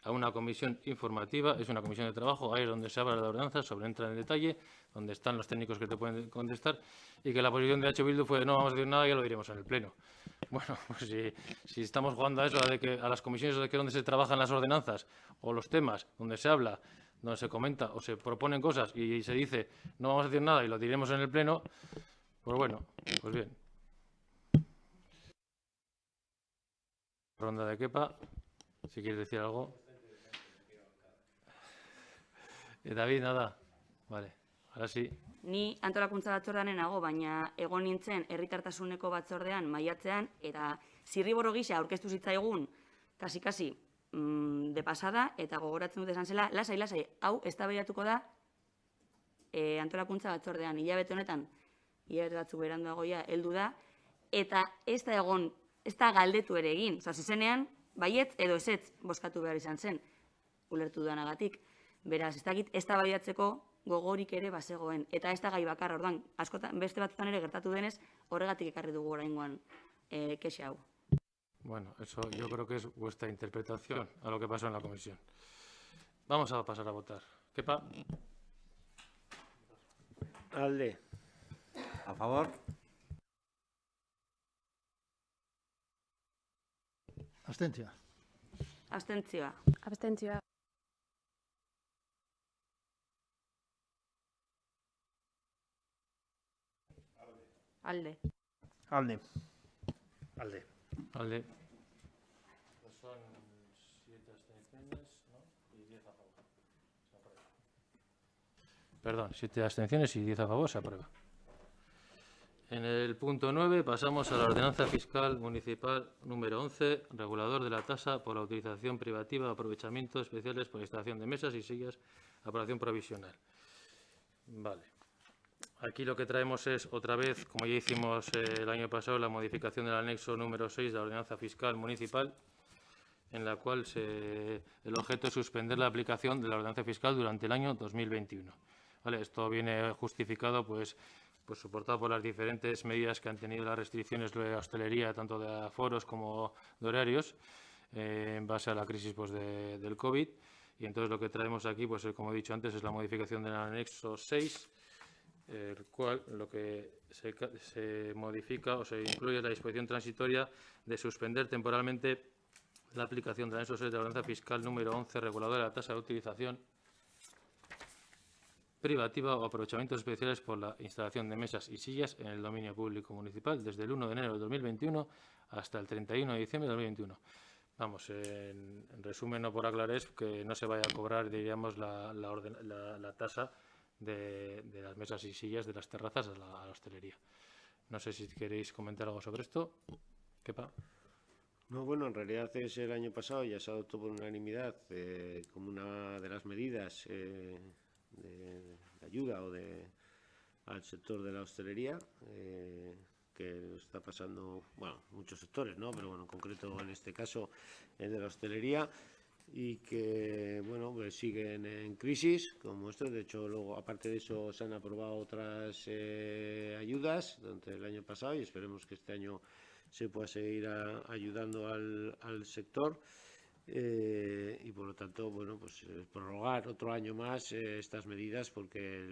a una comisión informativa, es una comisión de trabajo, ahí es donde se habla de la ordenanza, entra en detalle, donde están los técnicos que te pueden contestar, y que la posición de EH Bildu fue no vamos a decir nada, ya lo diremos en el Pleno. Bueno, pues si estamos jugando a eso, a las comisiones donde se trabajan las ordenanzas o los temas, donde se habla, donde se comenta o se proponen cosas y se dice no vamos a decir nada y lo diremos en el Pleno, pues bueno, pues bien. Ronda de Kepa, si quieres decir algo. David, nada. Vale, ahora sí. Ni antolakuntza batzordean nago, baina egon nintzen herritartasuneko batzordean maiatzean, eta zirriborro gisa aurkeztu zitzaigun, kasi de pasada, eta gogoratzen dut esan zela, lasai, hau eztabaidatuko da antolakuntza batzordean, hilabete honetan, hilabete batzuk beranduagoia heldu da, eta ez da galdetu ere egin, zuzenean, baietz edo ezetz bozkatu behar izan zen, ulertu dudanagatik. Beraz, ez dakit eztabaidatzeko gogorik ere bazegoen, eta ez da gai bakarra, orduan, askotan beste batzutan ere gertatu denez, horregatik ekarri dugu oraingoan kexa hau. Bueno, eso yo creo que es vuestra interpretación a lo que pasó en la comisión. Vamos a pasar a votar. Kepa. Alde. A favor. Abstentzioa. Abstentzioa. Abstentzioa. Alde. Alde. Alde. Alde. Son 7 abstenciones, ¿no? Y 10 a favor. Se aprueba. Perdón, 7 abstenciones y 10 a favor, se aprueba. En el punto 9 pasamos a la ordenanza fiscal municipal número 11, regulador de la tasa por la utilización privativa de aprovechamientos especiales por instalación de mesas y sillas, aprobación provisional. Vale. Aquí lo que traemos es, otra vez, como ya hicimos el año pasado, la modificación del anexo número 6 de la ordenanza fiscal municipal, en la cual el objeto es suspender la aplicación de la ordenanza fiscal durante el año 2021. ¿Vale? Esto viene justificado, pues soportado por las diferentes medidas que han tenido las restricciones de la hostelería, tanto de aforos como de horarios, en base a la crisis del COVID. Y entonces lo que traemos aquí, pues como he dicho antes, es la modificación del anexo 6, el cual lo que se modifica o se incluye la disposición transitoria de suspender temporalmente la aplicación del anexo 6 de la ordenanza fiscal número 11, reguladora de la tasa de utilización privativa o aprovechamientos especiales por la instalación de mesas y sillas en el dominio público municipal desde el 1 de enero de 2021 hasta el 31 de diciembre de 2021. Vamos, en resumen, no por aclarar, es que no se vaya a cobrar, diríamos, la tasa de las mesas y sillas de las terrazas a la hostelería. No sé si queréis comentar algo sobre esto. Kepa. No, bueno, en realidad es el año pasado, ya se adoptó por unanimidad como una de las medidas de ayuda al sector de la hostelería, que está pasando, bueno, muchos sectores, ¿no? Pero bueno, en concreto en este caso el de la hostelería, y que, bueno, pues siguen en crisis como esto. De hecho, luego, aparte de eso, se han aprobado otras ayudas durante el año pasado, y esperemos que este año se pueda seguir ayudando al sector, y por lo tanto, bueno, pues prorrogar otro año más estas medidas, porque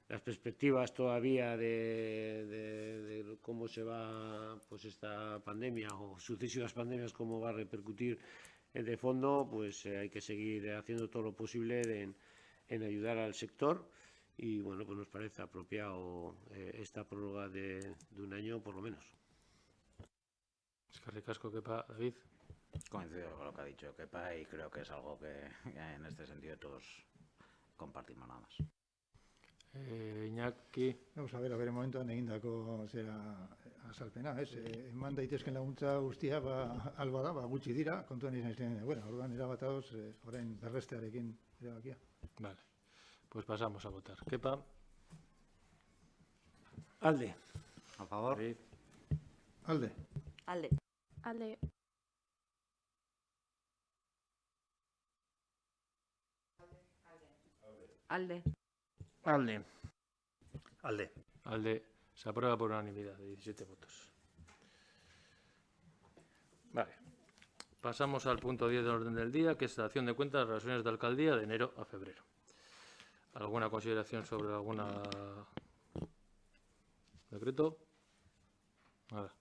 las perspectivas todavía de cómo se va, pues, esta pandemia o sucesivas pandemias, cómo va a repercutir de fondo, pues hay que seguir haciendo todo lo posible en ayudar al sector, y bueno, pues nos parece apropiado esta prórroga de un año por lo menos. Eskerrik asko, Kepa. David. Coincido con lo que ha dicho Kepa y creo que es algo que en este sentido todos compartimos nada más. Iñaki. Vamos a ver, momentuan egindako azalpena, ez? Eman daitezken laguntza guztia, alba da, gutxi dira, kontuan izan zen, bueno, orduan erabatauz, orain berrestearekin erabakia. Vale, pues pasamos a votar. Kepa. Alde. A favor. David. Alde. Alde. Alde. Alde. Alde. Alde. Alde. Se aprueba por unanimidad de 17 votos. Vale. Pasamos al punto 10 del orden del día, que es la dación de cuentas de las relaciones de alcaldía de enero a febrero. ¿Alguna consideración sobre alguna decreto? Nada.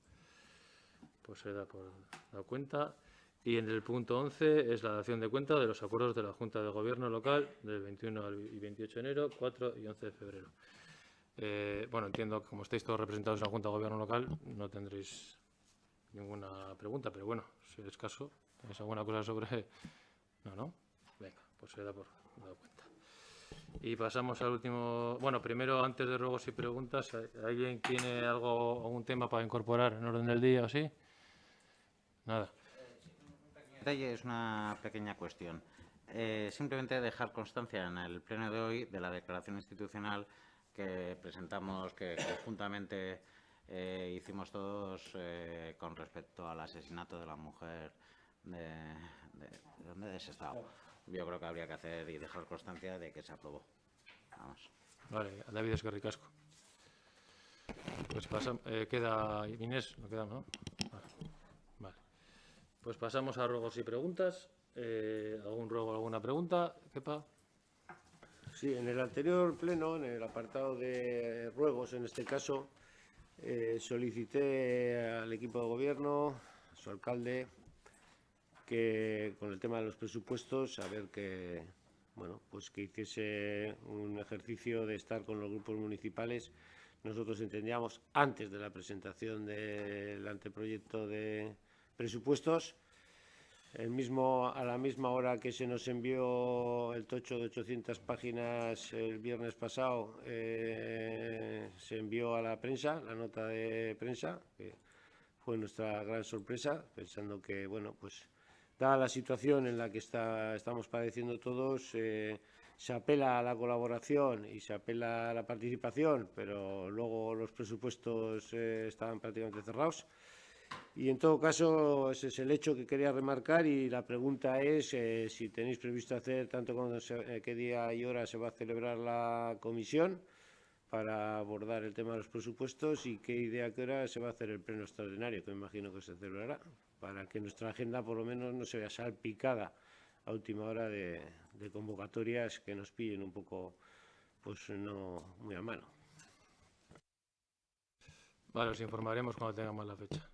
Pues se da por la cuenta. Y en el punto 11 es la dación de cuenta de los acuerdos de la Junta de Gobierno local del 21 y 28 de enero, 4 y 11 de febrero. Bueno, entiendo que como estáis todos representados en la Junta de Gobierno local, no tendréis ninguna pregunta, pero bueno, si es caso, ¿tenéis alguna cosa sobre...? No. Venga, pues se da por dado cuenta. Y pasamos al último... Bueno, primero, antes de ruegos y preguntas, ¿alguien tiene algún tema para incorporar en orden del día o así? Nada. Es una pequeña cuestión. Simplemente dejar constancia en el pleno de hoy de la declaración institucional que presentamos, que conjuntamente hicimos todos con respecto al asesinato de la mujer de Sestao. Yo creo que habría que hacer y dejar constancia de que se aprobó. Vamos. Vale, David, eskerrik asko. Pues pasamos... queda Inés, no queda, ¿no? Vale. Pues pasamos a ruegos y preguntas. ¿Algún ruego, alguna pregunta? Kepa. Sí, en el anterior pleno, en el apartado de ruegos, en este caso, solicité al equipo de gobierno, a su alcalde, que con el tema de los presupuestos, a ver que, bueno, pues que hiciese un ejercicio de estar con los grupos municipales. Nosotros entendíamos, antes de la presentación del anteproyecto de presupuestos, a la misma hora que se nos envió el tocho de 800 páginas el viernes pasado, se envió a la prensa, la nota de prensa, que fue nuestra gran sorpresa, pensando que, bueno, pues dada la situación en la que estamos padeciendo todos, se apela a la colaboración y se apela a la participación, pero luego los presupuestos estaban prácticamente cerrados. Y en todo caso, ese es el hecho que quería remarcar, y la pregunta es si tenéis previsto hacer, tanto como qué día y hora se va a celebrar la comisión para abordar el tema de los presupuestos, y qué idea, qué hora se va a hacer el pleno extraordinario, que me imagino que se celebrará, para que nuestra agenda por lo menos no se vea salpicada a última hora de convocatorias que nos pillen un poco, pues no muy a mano. Vale, os informaremos cuando tengamos la fecha.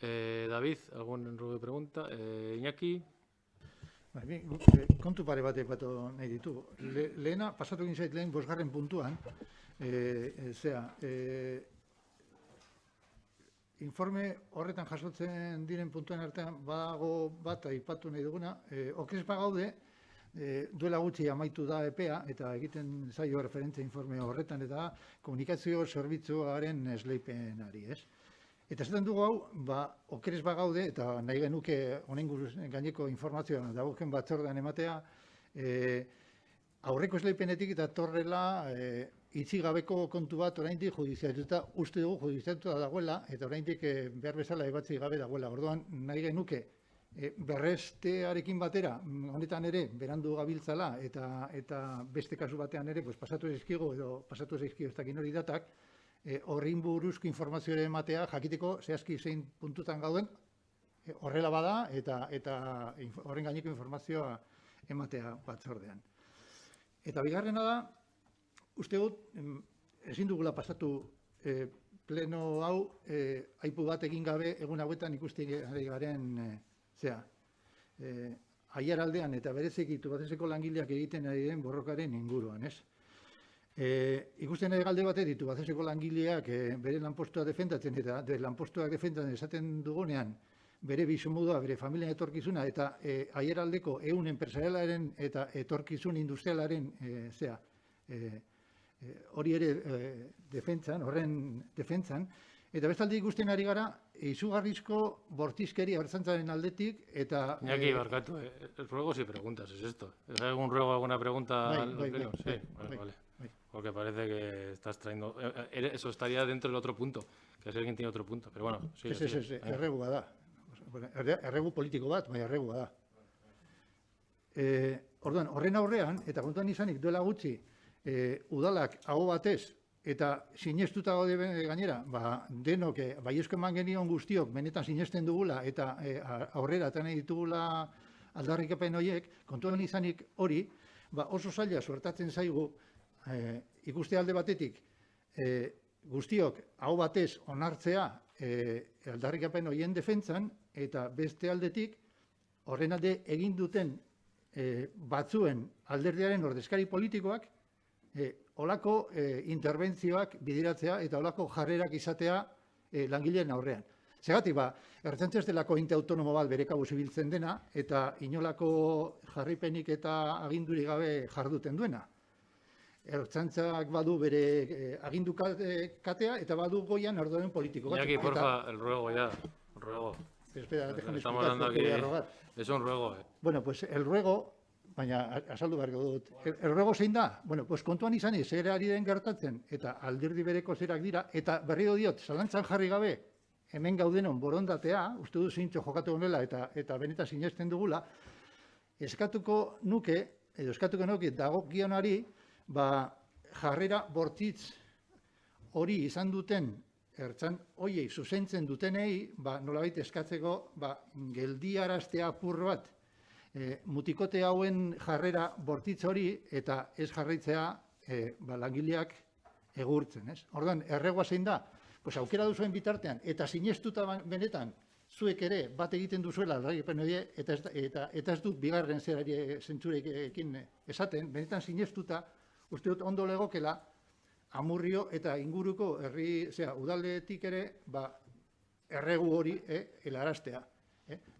David, ¿algún ruego de pregunta? Iñaki. Kontu pare bat aipatu nahi ditu. Lehena, pasatu egin zait lehen 5. puntuan, informe horretan jasotzen diren puntuen artean badago bat aipatu nahi duguna, okezpa gaude duela gutxi amaitu da epea, eta egiten zaio referentzia informe horretan, eta komunikazio zerbitzuaren esleipenari, ez? Eta esaten dugu hau, okerez bagaude, eta nahi genuke honen gaineko informazioa dagoken batzordean ematea, aurreko esleipenetik eta torrela itxi gabeko kontu bat oraindik judiziatuta, uste dugu judiziatuta dagoela, eta oraindik behar bezala ebatzi gabe dagoela. Orduan nahi genuke berrestearekin batera, honetan ere, berandu gabiltzala, eta beste kasu batean ere, pasatu zaizkigo ez dakin hori datak, horrin buruzko informazioa ematea, jakiteko zehazki zein puntutan gauden, horrela bada, eta horren gaineko informazioa ematea batzordean. Eta bigarrena da, uste dut, ezin dugula pasatu pleno hau, aipu bat egin gabe, egun hauetan ikusten ari garen, aiaraldean eta bereziki Tubacexeko langileak egiten ari den borrokaren inguruan, ez? Ikusten ari galde batetik Tubacexeko langileak bere lanpostua defendatzen eta lanpostuak defendatzen esaten dugunean bere bizimodua, bere familia etorkizuna eta aiaraldeko ehun enpresarialaren eta etorkizun industrialaren hori ere horren defentsan, eta bestalde ikusten ari gara izugarrizko bortizkeria ertzaintzaren aldetik eta... Iñaki, barkatu, ruegos y preguntas, ¿es esto? ¿Es algún ruego, alguna pregunta al pleno? Sí, vale. Porque parece que estás trayendo... Eso estaría dentro del otro punto, que es alguien tiene otro punto, pero bueno, sí. Erregu da. Erregu politiko bat, baina erregu da. Orduan, horren aurrean, eta kontuan izanik duela gutxi, udalak aho batez, eta sinestuta gaude gainera, denok baiezko eman genion guztiok benetan sinesten dugula eta aurrera eta nahi ditugula aldarrikapen horiek, kontuan izanik hori, oso zaila suertatzen zaigu ikuste alde batetik guztiok hau batez onartzea aldarrikapen horien defentsan, eta beste aldetik horren alde egin duten batzuen alderdiaren ordezkari politikoak olako interbentzioak bideratzea eta olako jarrerak izatea langileen aurrean. Segatik, ertzaintza ez delako ente autonomo bat bere kabuz ibiltzen dena eta inolako jarripenik eta aginduri gabe jarduten duena. Ertzaintzak badu bere agindukatea eta badu goian arduradun politiko bat. Iñaki, porfa, el ruego ya, el ruego. Espera, déjame Estamos explicar hablando por qué voy a aquí, rogar. es un ruego. Bueno, pues el ruego, baina azaldu beharko dut. El ruego zein da? Bueno, pues kontuan izan zer ari den gertatzen, eta alderdi bereko zerak dira, eta berriro diot, zalantzan jarri gabe, hemen gaudenon borondatea, uste du zintxo jokatu honela, eta benetan sinesten dugula, eskatuko nuke dagokionari, jarrera bortitz hori izan duten ertzan hoiei zuzentzen dutenei, nolabait eskatzeko geldiaraztea apur bat mutikote hauen jarrera bortitz hori eta ez jarraitzea langileak egurtzen, ez? Orduan, erregoa zein da? Pues aukera duzuen bitartean, eta sinestuta benetan, zuek ere bat egiten duzuela aldarrikapen hori, eta ez dut bigarren zerari zentzurekin esaten, benetan sinestuta, uste dut ondo legokela, Amurrio eta inguruko udaletik ere, erregu hori helaraztea.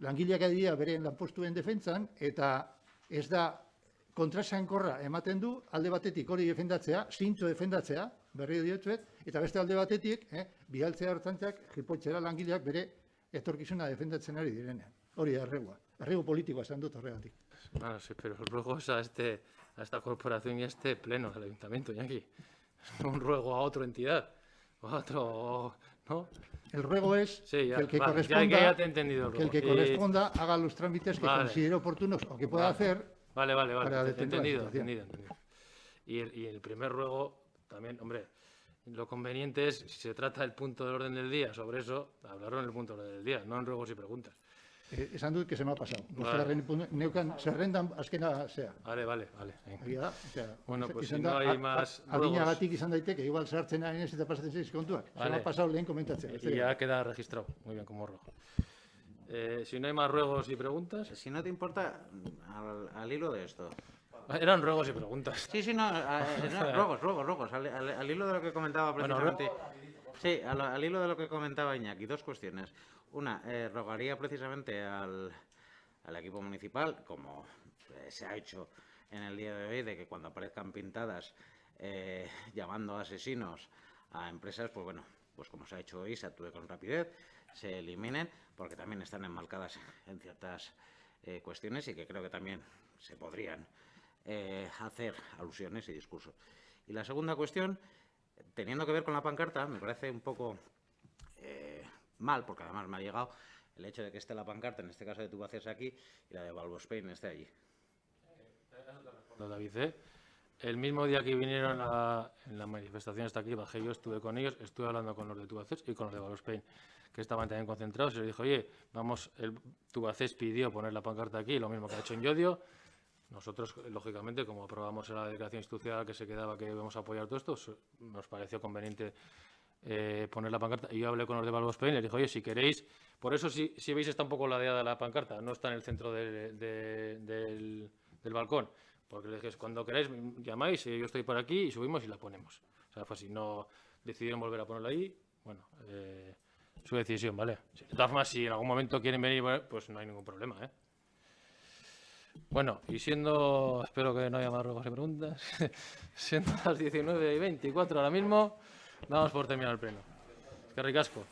Langileak adira beren lanpostuen defentsan, eta ez da kontrasankorra ematen du, alde batetik hori defendatzea, zintzo defendatzea, berri diotzuet, eta beste alde batetik, bidaltzea ertzantzak, jipotxera langileak bere etorkizuna defendatzen ari direnean. Hori da erregua. Erregu politikoa esan dut horregatik. Bueno, sí, pero el ruego es a esta corporación y a este pleno del ayuntamiento, Iñaki. Un ruego a otra entidad, a otro, ¿no? El ruego es sí, ya, que el que vale, corresponda, ya te he entendido el ruego. que el que corresponda haga los trámites que considere oportunos o que pueda hacer. Vale, para detener la entendido. Y el primer ruego también, hombre, lo conveniente es, si se trata del punto del orden del día, sobre eso, hablarlo en el punto del orden del día, no en ruegos y preguntas. Esan dut que se me ha pasado. Neukan zerrendan azkena zea. Vale. Egia da, bueno, pues si no hay más ruegos... Adinagatik izan daiteke, igual sartzen ari nez eta pasatzen zeiz kontuak. Se me ha pasado lehen komentatzea. Y ya queda registrado, muy bien, como rojo. Si no hay más ruegos y preguntas... Si no te importa, al hilo de esto. Eran ruegos y preguntas. Sí, no, ruegos. Al hilo de lo que comentaba precisamente... Sí, al hilo de lo que comentaba Iñaki, dos cuestiones. Una, rogaría precisamente al equipo municipal, como se ha hecho en el día de hoy, de que cuando aparezcan pintadas llamando asesinos a empresas, pues bueno, pues como se ha hecho hoy, se actúe con rapidez, se eliminen, porque también están enmarcadas en ciertas cuestiones y que creo que también se podrían hacer alusiones y discursos. Y la segunda cuestión, teniendo que ver con la pancarta, me parece un poco mal, porque además me ha llegado el hecho de que esté la pancarta, en este caso de Tubacex aquí, y la de Valvospain esté allí. David, el mismo día que vinieron en la manifestación hasta aquí, bajé yo, estuve con ellos, estuve hablando con los de Tubacex y con los de Valvospain, que estaban también concentrados, y les dijo, oye, vamos, el Tubacex pidió poner la pancarta aquí, lo mismo que ha hecho en Llodio. Nosotros, lógicamente, como aprobamos en la declaración institucional que se quedaba que íbamos a apoyar todo esto, nos pareció conveniente poner la pancarta. Y yo hablé con los de Valvospain y les dije, oye, si queréis, por eso si veis está un poco ladeada la pancarta, no está en el centro del balcón, porque les dije, cuando queráis llamáis, yo estoy por aquí y subimos y la ponemos. O sea, fue así, no decidieron volver a ponerla ahí, bueno, su decisión, ¿vale? De todas formas, si en algún momento quieren venir, pues no hay ningún problema, ¿eh? Bueno, y espero que no haya más ruegos y preguntas, siendo las 19:24 ahora mismo, damos por terminar el pleno. Es que ricasco.